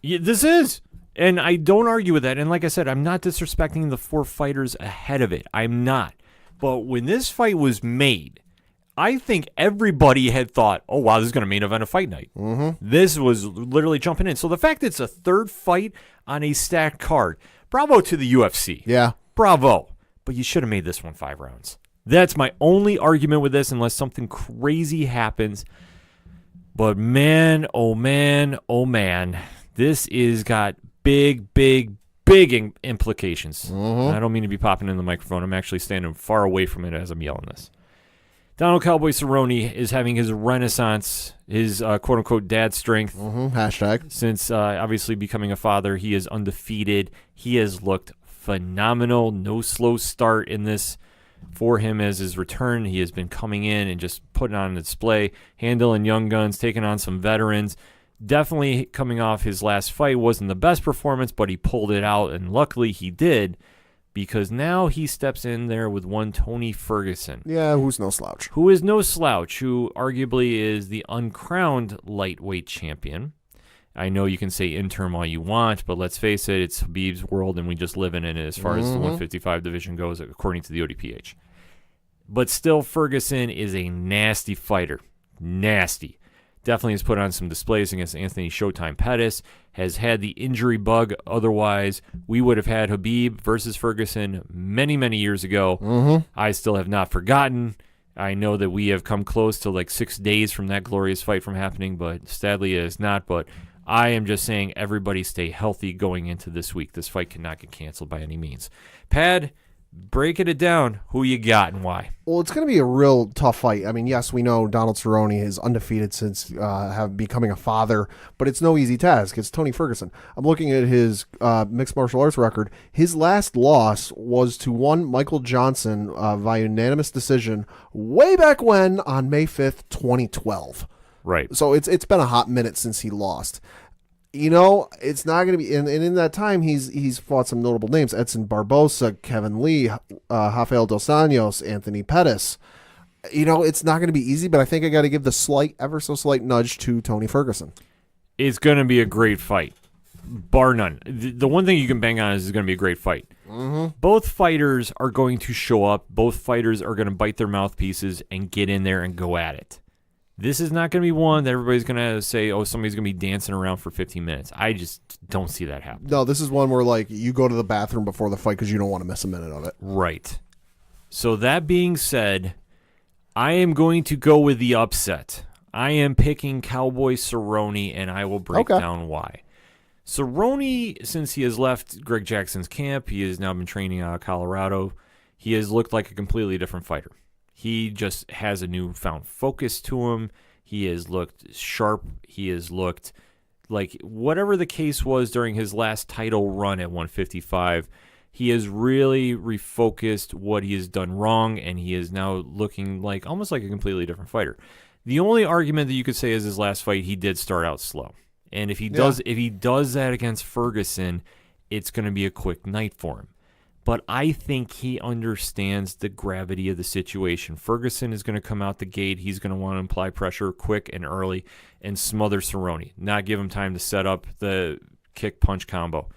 Yeah, this is. And I don't argue with that. And like I said, I'm not disrespecting the 4 fighters ahead of it. I'm not. But when this fight was made, I think everybody had thought, oh, wow, this is going to main event a fight night. Mm-hmm. This was literally jumping in. So the fact that it's a 3rd fight on a stacked card, bravo to the UFC. Yeah. Bravo. But you should have made this one 5 rounds. That's my only argument with this, unless something crazy happens. But man, oh man, this is got big implications. Mm-hmm. I don't mean to be popping in the microphone. I'm actually standing far away from it as I'm yelling this. Donald Cowboy Cerrone is having his renaissance, his quote-unquote dad strength. Mm-hmm. Hashtag. Since obviously becoming a father, he is undefeated. He has looked phenomenal. No slow start in this for him as his return. He has been coming in and just putting on a display, handling young guns, taking on some veterans. Definitely coming off his last fight wasn't the best performance, but he pulled it out, and luckily he did, because now he steps in there with one Tony Ferguson. Yeah, who's no slouch. Who is no slouch, who arguably is the uncrowned lightweight champion. I know you can say interim all you want, but let's face it, it's Khabib's world, and we just live in it as far as the 155 division goes, according to the ODPH. But still, Ferguson is a nasty fighter. Nasty. Definitely has put on some displays against Anthony Showtime Pettis, has had the injury bug. Otherwise, we would have had Khabib versus Ferguson many, many years ago. Mm-hmm. I still have not forgotten. I know that we have come close to like 6 days from that glorious fight from happening, but sadly it is not. But I am just saying everybody stay healthy going into this week. This fight cannot get canceled by any means. Pad, breaking it down, who you got and why? Well, it's going to be a real tough fight. I mean, yes, we know Donald Cerrone is undefeated since becoming a father, but it's no easy task. It's Tony Ferguson. I'm looking at his mixed martial arts record. His last loss was to one Michael Johnson via unanimous decision way back when on May 5th, 2012. Right. So it's been a hot minute since he lost. You know, it's not going to be, and in that time, he's fought some notable names: Edson Barbosa, Kevin Lee, Rafael Dos Anjos, Anthony Pettis. You know, it's not going to be easy, but I think I got to give the ever so slight nudge to Tony Ferguson. It's going to be a great fight, bar none. The one thing you can bang on is it's going to be a great fight. Mm-hmm. Both fighters are going to show up. Both fighters are going to bite their mouthpieces and get in there and go at it. This is not going to be one that everybody's going to say, oh, somebody's going to be dancing around for 15 minutes. I just don't see that happen. No, this is one where, like, you go to the bathroom before the fight because you don't want to miss a minute of it. Right. So that being said, I am going to go with the upset. I am picking Cowboy Cerrone, and I will break down why. Cerrone, since he has left Greg Jackson's camp, he has now been training out of Colorado. He has looked like a completely different fighter. He just has a newfound focus to him. He has looked sharp. He has looked like whatever the case was during his last title run at 155, he has really refocused what he has done wrong, and he is now looking like almost like a completely different fighter. The only argument that you could say is his last fight, he did start out slow. And if he does that against Ferguson, it's going to be a quick night for him. But I think he understands the gravity of the situation. Ferguson is going to come out the gate. He's going to want to apply pressure quick and early and smother Cerrone, not give him time to set up the kick-punch combo.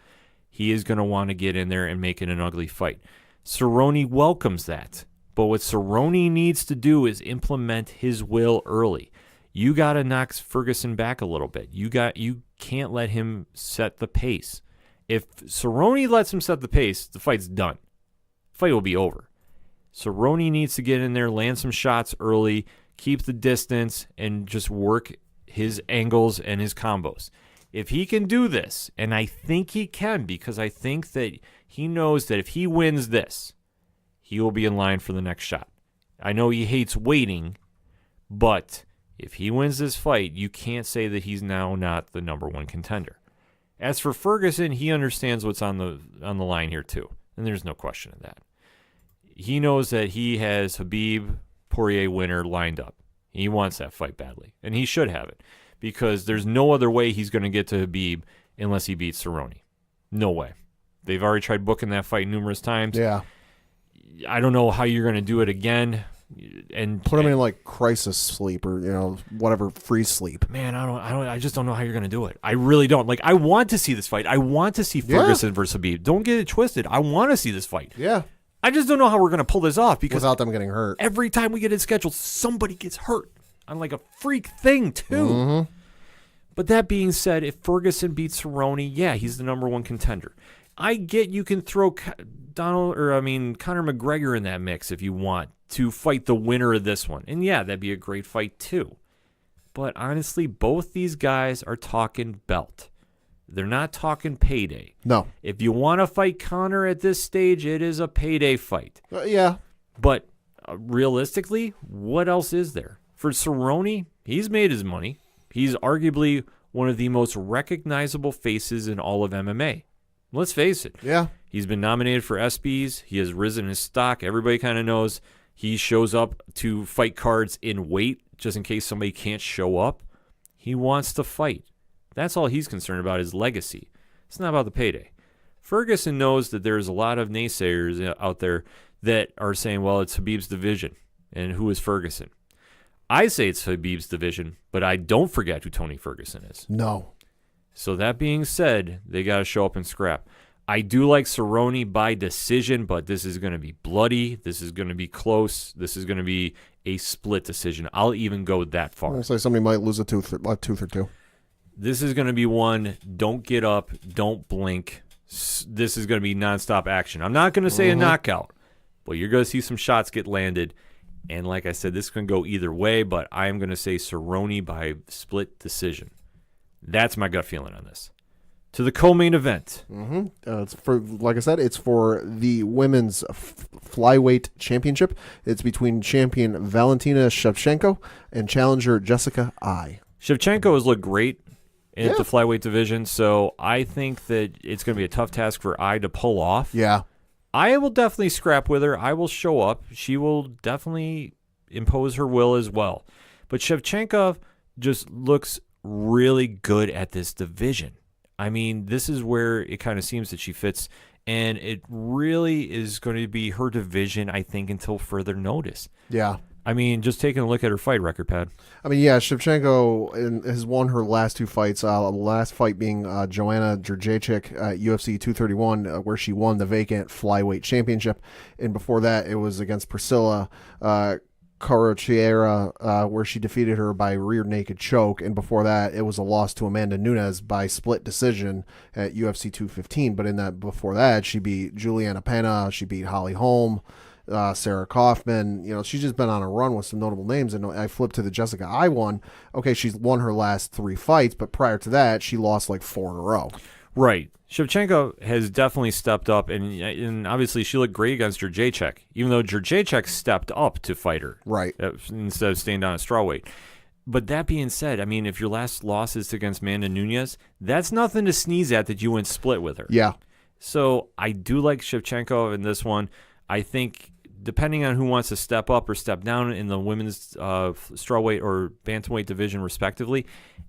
He is going to want to get in there and make it an ugly fight. Cerrone welcomes that. But what Cerrone needs to do is implement his will early. You got to knock Ferguson back a little bit. You can't let him set the pace. If Cerrone lets him set the pace, the fight's done. The fight will be over. Cerrone needs to get in there, land some shots early, keep the distance, and just work his angles and his combos. If he can do this, and I think he can, because I think that he knows that if he wins this, he will be in line for the next shot. I know he hates waiting, but if he wins this fight, you can't say that he's now not the number one contender. As for Ferguson, he understands what's on the line here too, and there's no question of that. He knows that he has Khabib Poirier winner lined up. He wants that fight badly, and he should have it, because there's no other way he's going to get to Khabib unless he beats Cerrone. No way. They've already tried booking that fight numerous times. Yeah. I don't know how you're going to do it again. And put him in like crisis sleep or whatever, freeze sleep. Man, I just don't know how you're going to do it. I really don't. Like, I want to see this fight. I want to see Ferguson versus Khabib. Don't get it twisted. I want to see this fight. Yeah. I just don't know how we're going to pull this off, because without them getting hurt. Every time we get it scheduled, somebody gets hurt on like a freak thing too. Mm-hmm. But that being said, if Ferguson beats Cerrone, yeah, he's the number one contender. I get you can throw Conor McGregor in that mix if you want to fight the winner of this one. And yeah, that'd be a great fight too. But honestly, both these guys are talking belt. They're not talking payday. No. If you want to fight Conor at this stage, it is a payday fight. Yeah. But realistically, what else is there? For Cerrone, he's made his money. He's arguably one of the most recognizable faces in all of MMA. Let's face it. Yeah. He's been nominated for ESPYs. He has risen his stock. Everybody kind of knows he shows up to fight cards in weight just in case somebody can't show up. He wants to fight. That's all he's concerned about, is legacy. It's not about the payday. Ferguson knows that there's a lot of naysayers out there that are saying, well, it's Khabib's division. And who is Ferguson? I say it's Khabib's division, but I don't forget who Tony Ferguson is. No. So that being said, they got to show up and scrap. I do like Cerrone by decision, but this is going to be bloody. This is going to be close. This is going to be a split decision. I'll even go that far. I'll say somebody might lose a tooth or two. This is going to be one, don't get up, don't blink. This is going to be nonstop action. I'm not going to say a knockout, but you're going to see some shots get landed. And like I said, this can go either way, but I am going to say Cerrone by split decision. That's my gut feeling on this. To the co-main event. It's for, like I said, it's for the women's flyweight championship. It's between champion Valentina Shevchenko and challenger Jessica Ai. Shevchenko has looked great in the flyweight division, so I think that it's going to be a tough task for Ai to pull off. Yeah. I will definitely scrap with her. I will show up. She will definitely impose her will as well. But Shevchenko just looks really good at this division. I mean, this is where it kind of seems that she fits, and it really is going to be her division, I think, until further notice. Yeah. I mean, just taking a look at her fight record, Pat. I mean, yeah, Shevchenko has won her last two fights. The last fight being Joanna Jędrzejczyk at UFC 231, where she won the vacant flyweight championship. And before that, it was against Priscilla Cachoeira, where she defeated her by rear naked choke. And before that, it was a loss to Amanda Nunes by split decision at UFC 215. But before that, she beat Juliana Pena, she beat Holly Holm, Sarah Kaufman. She's just been on a run with some notable names. And I flipped to the Jessica I one. Okay, she's won her last 3 fights, but prior to that, she lost like 4 in a row. Right. Shevchenko has definitely stepped up, and obviously she looked great against Jurjacek, even though Jurjacek stepped up to fight her. Right. Instead of staying down at strawweight. But that being said, I mean, if your last loss is against Amanda Nunes, that's nothing to sneeze at that you went split with her. Yeah. So I do like Shevchenko in this one. I think depending on who wants to step up or step down in the women's strawweight or bantamweight division respectively,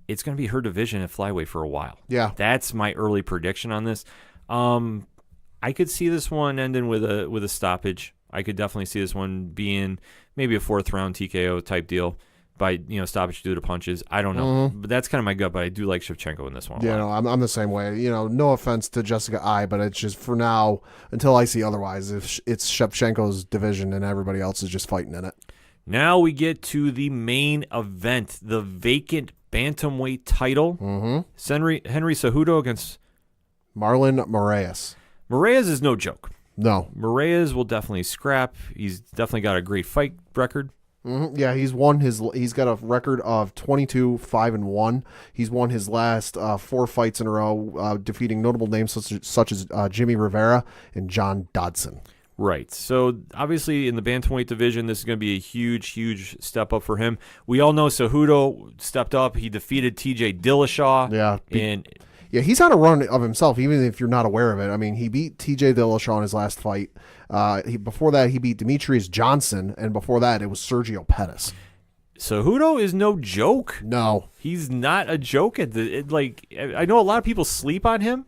it's going to be her division at flyweight for a while. Yeah. That's my early prediction on this. I could see this one ending with a stoppage. I could definitely see this one being maybe a 4th round TKO type deal by stoppage due to punches. I don't know, but that's kind of my gut. But I do like Shevchenko in this one. Yeah, no, I'm the same way. No offense to Jessica I, but it's just for now until I see otherwise. If it's Shevchenko's division and everybody else is just fighting in it. Now we get to the main event, the vacant bantamweight title. Henry Cejudo against Marlon Moraes. Moraes is no joke. No, Moraes will definitely scrap. He's definitely got a great fight record. Yeah, he's got a record of 22-5-1. He's won his last 4 fights in a row, defeating notable names such as Jimmy Rivera and John Dodson. Right. So obviously in the bantamweight division, this is going to be a huge, huge step up for him. We all know Cejudo stepped up. He defeated TJ Dillashaw. Yeah. Yeah, he's on a run of himself, even if you're not aware of it. I mean, he beat TJ Dillashaw in his last fight. Before that, he beat Demetrius Johnson, and before that, it was Sergio Pettis. Cejudo is no joke. No. He's not a joke. I know a lot of people sleep on him,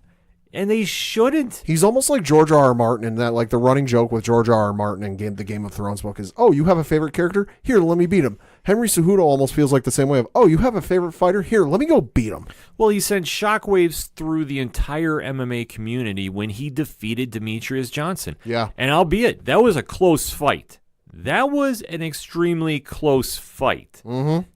and they shouldn't. He's almost like George R.R. Martin in that, like the running joke with George R.R. Martin in the Game of Thrones book is, oh, you have a favorite character? Here, let me beat him. Henry Cejudo almost feels like the same way of, oh, you have a favorite fighter? Here, let me go beat him. Well, he sent shockwaves through the entire MMA community when he defeated Demetrius Johnson. Yeah. And albeit, that was a close fight. That was an extremely close fight.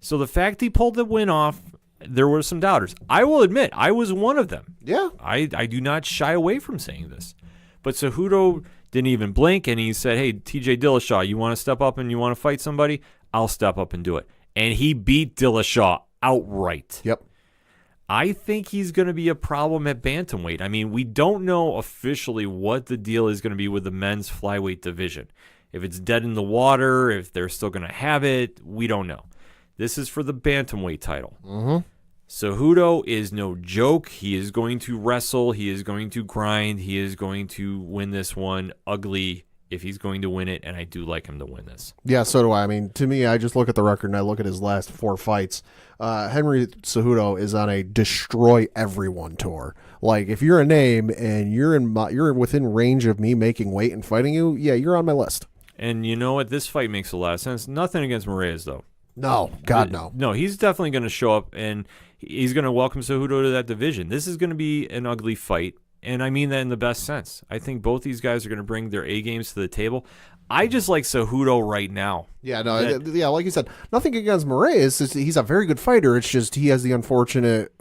So the fact he pulled the win off, there were some doubters. I will admit, I was one of them. Yeah. I do not shy away from saying this. But Cejudo didn't even blink, and he said, hey, TJ Dillashaw, you want to step up and you want to fight somebody? I'll step up and do it. And he beat Dillashaw outright. Yep. I think he's going to be a problem at bantamweight. I mean, we don't know officially what the deal is going to be with the men's flyweight division. If it's dead in the water, if they're still going to have it, we don't know. This is for the bantamweight title. Cejudo is no joke. He is going to wrestle. He is going to grind. He is going to win this one ugly if he's going to win it, and I do like him to win this. Yeah, so do I. I mean, to me, I just look at the record and I look at his last 4 fights. Henry Cejudo is on a destroy everyone tour. Like, if you're a name and you're within range of me making weight and fighting you, yeah, you're on my list. And you know what? This fight makes a lot of sense. Nothing against Moraes, though. No, God, no. No, he's definitely going to show up, and he's going to welcome Cejudo to that division. This is going to be an ugly fight, and I mean that in the best sense. I think both these guys are going to bring their A games to the table. I just like Cejudo right now. Yeah, no, yeah, like you said, nothing against Moraes. He's a very good fighter. It's just he has the unfortunate,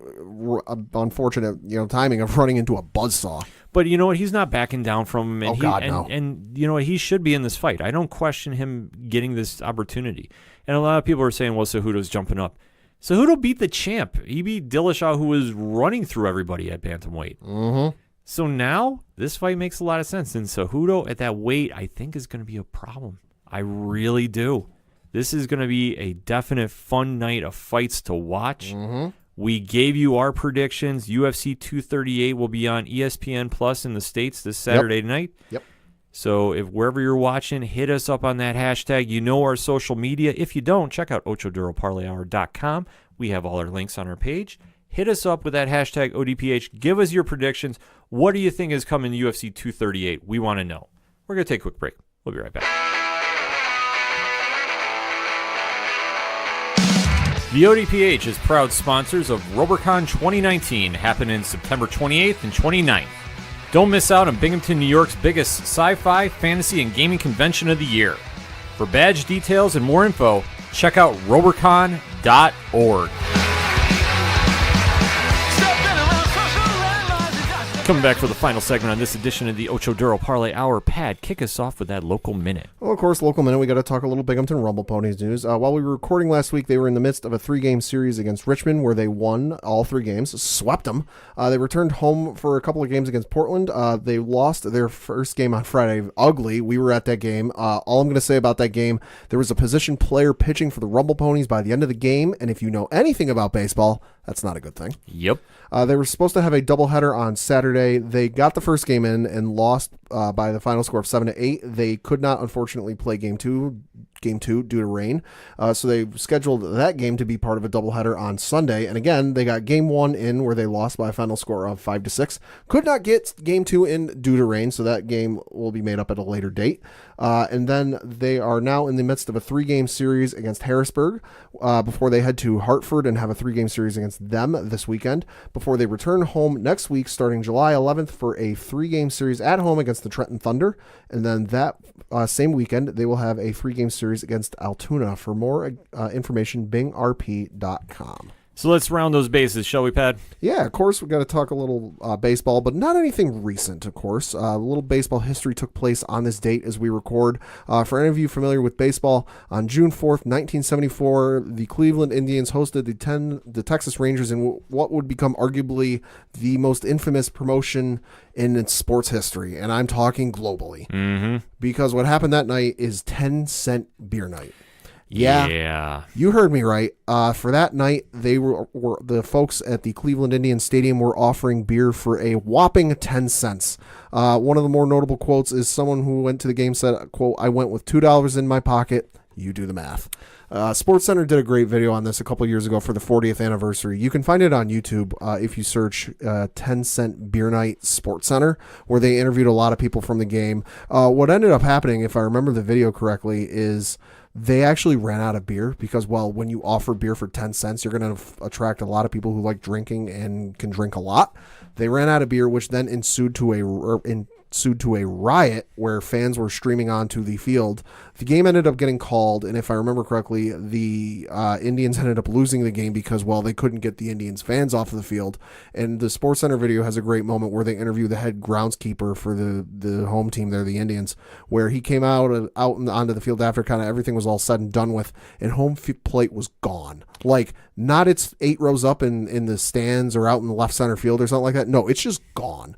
timing of running into a buzzsaw. But you know what? He's not backing down from him. And no. And you know what? He should be in this fight. I don't question him getting this opportunity. And a lot of people are saying, well, Cejudo's jumping up. Cejudo beat the champ. He beat Dillashaw, who was running through everybody at bantamweight. So now this fight makes a lot of sense. And Cejudo at that weight, I think, is going to be a problem. I really do. This is going to be a definite fun night of fights to watch. We gave you our predictions. UFC 238 will be on ESPN Plus in the States this Saturday night. Yep. So if wherever you're watching, hit us up on that hashtag. You know our social media. If you don't, check out OchoDuroParlayHour.com. We have all our links on our page. Hit us up with that hashtag ODPH. Give us your predictions. What do you think is coming in UFC 238? We want to know. We're going to take a quick break. We'll be right back. The ODPH is proud sponsors of RoberCon 2019, happening September 28th and 29th. Don't miss out on Binghamton, New York's biggest sci-fi, fantasy, and gaming convention of the year. For badge details and more info, check out robercon.org. Coming back for the final segment on this edition of the Ocho Duro Parlay Hour. Pad, kick us off with that local minute. Well, of course, local minute, we got to talk a little Binghamton Rumble Ponies news. While we were recording last week, they were in the midst of a 3-game series against Richmond where they won all 3 games, swept them. They returned home for a couple of games against Portland. They lost their first game on Friday. Ugly. We were at that game. All I'm going to say about that game, there was a position player pitching for the Rumble Ponies by the end of the game, and if you know anything about baseball, that's not a good thing. Yep. They were supposed to have a doubleheader on Saturday. They got the first game in and lost by the final score of 7-8. They could not, unfortunately, play game two due to rain. So they scheduled that game to be part of a doubleheader on Sunday. And again, they got game 1 in where they lost by a final score of 5-6. Could not get game 2 in due to rain, so that game will be made up at a later date. And then they are now in the midst of a 3-game series against Harrisburg before they head to Hartford and have a 3-game series against them this weekend before they return home next week starting July 11th for a 3-game series at home against the Trenton Thunder. And then that same weekend, they will have a 3-game series against Altoona. For more information, bingrp.com. So let's round those bases, shall we, Pad? Yeah, of course, we've got to talk a little baseball, but not anything recent, of course. A little baseball history took place on this date as we record. For any of you familiar with baseball, on June 4th, 1974, the Cleveland Indians hosted the Texas Rangers in what would become arguably the most infamous promotion in sports history, and I'm talking globally. Mm-hmm. Because what happened that night is 10-cent beer night. Yeah. You heard me right. For that night, they were the folks at the Cleveland Indians Stadium were offering beer for a whopping 10 cents. One of the more notable quotes is someone who went to the game said, quote, "I went with $2 in my pocket. You do the math." SportsCenter did a great video on this a couple years ago for the 40th anniversary. You can find it on YouTube if you search 10-cent beer night SportsCenter, where they interviewed a lot of people from the game. What ended up happening, if I remember the video correctly, is they actually ran out of beer because, well, when you offer beer for 10 cents, you're going to attract a lot of people who like drinking and can drink a lot. They ran out of beer, which then ensued to a riot where fans were streaming onto the field. The game ended up getting called, and if I remember correctly, the Indians ended up losing the game because, well, they couldn't get the Indians fans off of the field. And the SportsCenter video has a great moment where they interview the head groundskeeper for the home team there, the Indians, where he came out onto the field after kind of everything was all said and done with, and home plate was gone. Like, not it's 8 rows up in the stands or out in the left center field or something like that. No, it's just gone.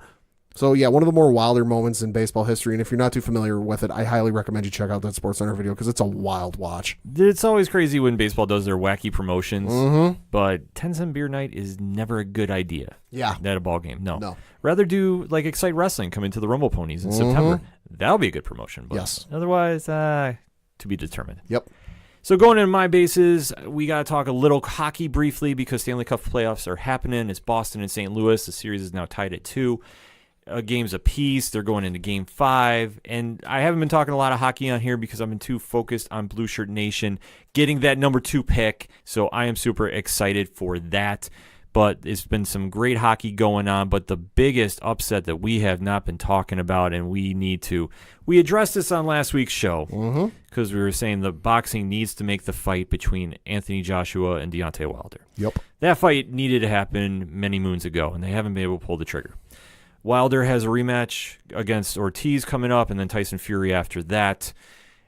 So, yeah, one of the more wilder moments in baseball history, and if you're not too familiar with it, I highly recommend you check out that SportsCenter video because it's a wild watch. It's always crazy when baseball does their wacky promotions, but 10-cent beer night is never a good idea. Yeah. At a ball game, no. Rather do, like, Excite Wrestling come into the Rumble Ponies in September. That'll be a good promotion, but yes. Otherwise, to be determined. Yep. So going into my bases, we got to talk a little hockey briefly because Stanley Cup playoffs are happening. It's Boston and St. Louis. The series is now tied at 2. Games apiece. They're going into Game 5, and I haven't been talking a lot of hockey on here because I've been too focused on Blue Shirt Nation getting that number 2 pick, so I am super excited for that. But it's been some great hockey going on, but the biggest upset that we have not been talking about, and we addressed this on last week's show because we were saying the boxing needs to make the fight between Anthony Joshua and Deontay Wilder. Yep. That fight needed to happen many moons ago, and they haven't been able to pull the trigger. Wilder has a rematch against Ortiz coming up, and then Tyson Fury after that.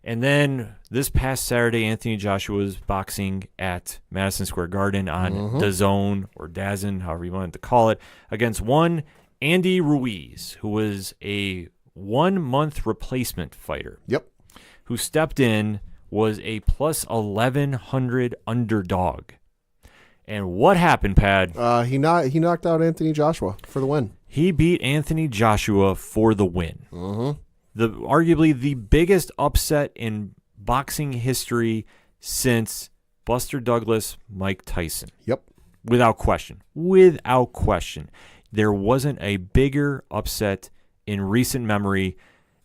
And then this past Saturday, Anthony Joshua was boxing at Madison Square Garden on DAZN or DAZN, however you wanted to call it, against one Andy Ruiz, who was a 1-month replacement fighter. Yep. Who stepped in, was a plus 1,100 underdog. And what happened, Pad? He knocked out Anthony Joshua for the win. He beat Anthony Joshua for the win. Arguably the biggest upset in boxing history since Buster Douglas, Mike Tyson. Yep. Without question. Without question. There wasn't a bigger upset in recent memory.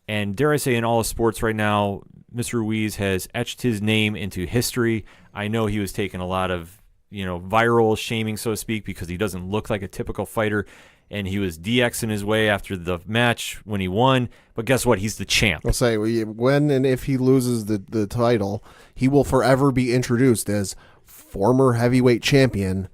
And dare I say, in all of sports right now, Mr. Ruiz has etched his name into history. I know he was taking a lot of, viral shaming, so to speak, because he doesn't look like a typical fighter. And he was DXing his way after the match when he won. But guess what? He's the champ. I'll say, when and if he loses the title, he will forever be introduced as former heavyweight champion.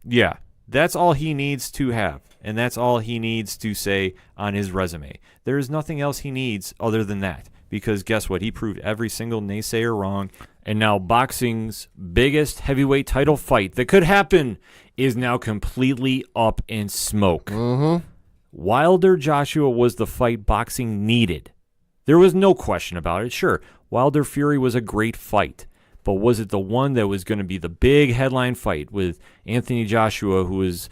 Yeah. That's all he needs to have, and that's all he needs to say on his resume. There is nothing else he needs other than that, because guess what? He proved every single naysayer wrong, and now boxing's biggest heavyweight title fight that could happen is now completely up in smoke. Mm-hmm. Wilder-Joshua was the fight boxing needed. There was no question about it. Sure, Wilder-Fury was a great fight, but was it the one that was going to be the big headline fight with Anthony Joshua, who is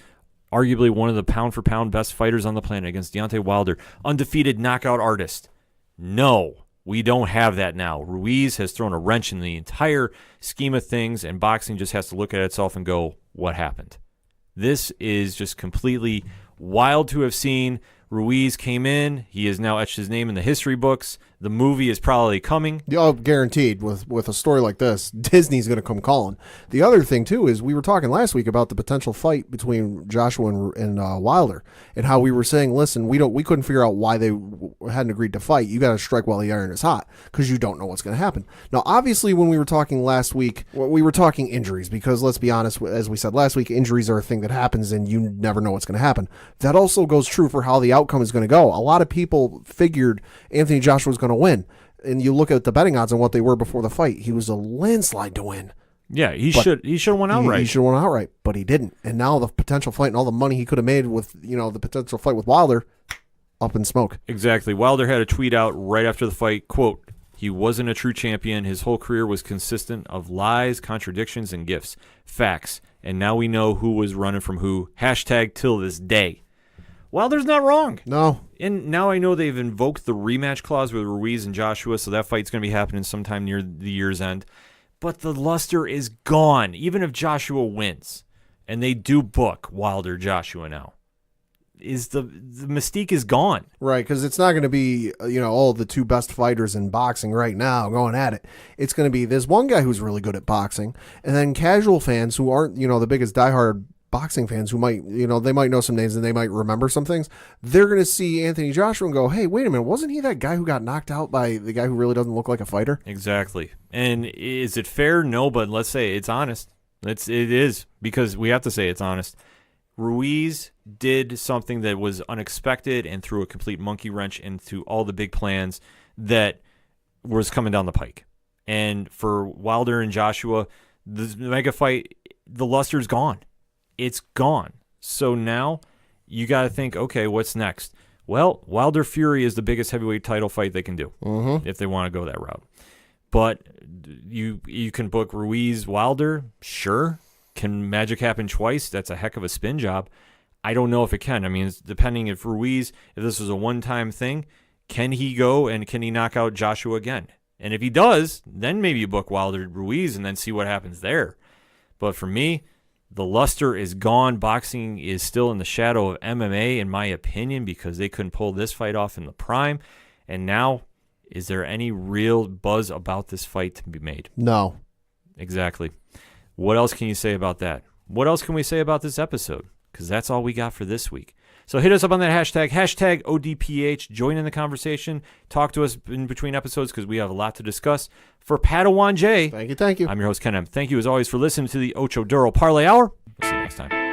arguably one of the pound-for-pound best fighters on the planet, against Deontay Wilder, undefeated knockout artist? No, we don't have that now. Ruiz has thrown a wrench in the entire scheme of things, and boxing just has to look at itself and go, what happened? This is just completely wild to have seen. Ruiz came in. He has now etched his name in the history books. The movie is probably coming. Oh, guaranteed. With a story like this, Disney's going to come calling. The other thing, too, is we were talking last week about the potential fight between Joshua and Wilder, and how we were saying, listen, we couldn't figure out why they hadn't agreed to fight. You got to strike while the iron is hot, because you don't know what's going to happen. Now, obviously, when we were talking last week, we were talking injuries, because let's be honest, as we said last week, injuries are a thing that happens, and you never know what's going to happen. That also goes true for how the outcome is going to go. A lot of people figured Anthony Joshua was going to win. And you look at the betting odds and what they were before the fight, he was a landslide to win. Yeah, he should have won outright. He should have won outright, but he didn't. And now the potential fight and all the money he could have made with, the potential fight with Wilder, up in smoke. Exactly. Wilder had a tweet out right after the fight, quote, "He wasn't a true champion. His whole career was consistent of lies, contradictions, and gifts. Facts. And now we know who was running from who. Hashtag till this day." Wilder's not wrong. No. And now I know they've invoked the rematch clause with Ruiz and Joshua, so that fight's going to be happening sometime near the year's end. But the luster is gone, even if Joshua wins. And they do book Wilder-Joshua now. The mystique is gone. Right, because it's not going to be, the two best fighters in boxing right now going at it. It's going to be, there's one guy who's really good at boxing, and then casual fans who aren't, the biggest diehard boxing fans who might, they might know some names and they might remember some things. They're going to see Anthony Joshua and go, hey, wait a minute, wasn't he that guy who got knocked out by the guy who really doesn't look like a fighter? Exactly. And is it fair? No, but let's say it's honest. It is, because we have to say it's honest. Ruiz did something that was unexpected and threw a complete monkey wrench into all the big plans that was coming down the pike. And for Wilder and Joshua, the mega fight, the luster's gone. It's gone. So now you got to think, okay, what's next? Well, Wilder-Fury is the biggest heavyweight title fight they can do if they want to go that route. But you can book Ruiz-Wilder, sure. Can magic happen twice? That's a heck of a spin job. I don't know if it can. I mean, it's depending if this was a one-time thing, can he go and can he knock out Joshua again? And if he does, then maybe you book Wilder-Ruiz and then see what happens there. But for me, the luster is gone. Boxing is still in the shadow of MMA, in my opinion, because they couldn't pull this fight off in the prime. And now, is there any real buzz about this fight to be made? No. Exactly. What else can you say about that? What else can we say about this episode? Because that's all we got for this week. So hit us up on that hashtag ODPH. Join in the conversation. Talk to us in between episodes because we have a lot to discuss. For Padawan J, Thank you. I'm your host, Ken M. Thank you, as always, for listening to the Ocho Duro Parlay Hour. We'll see you next time.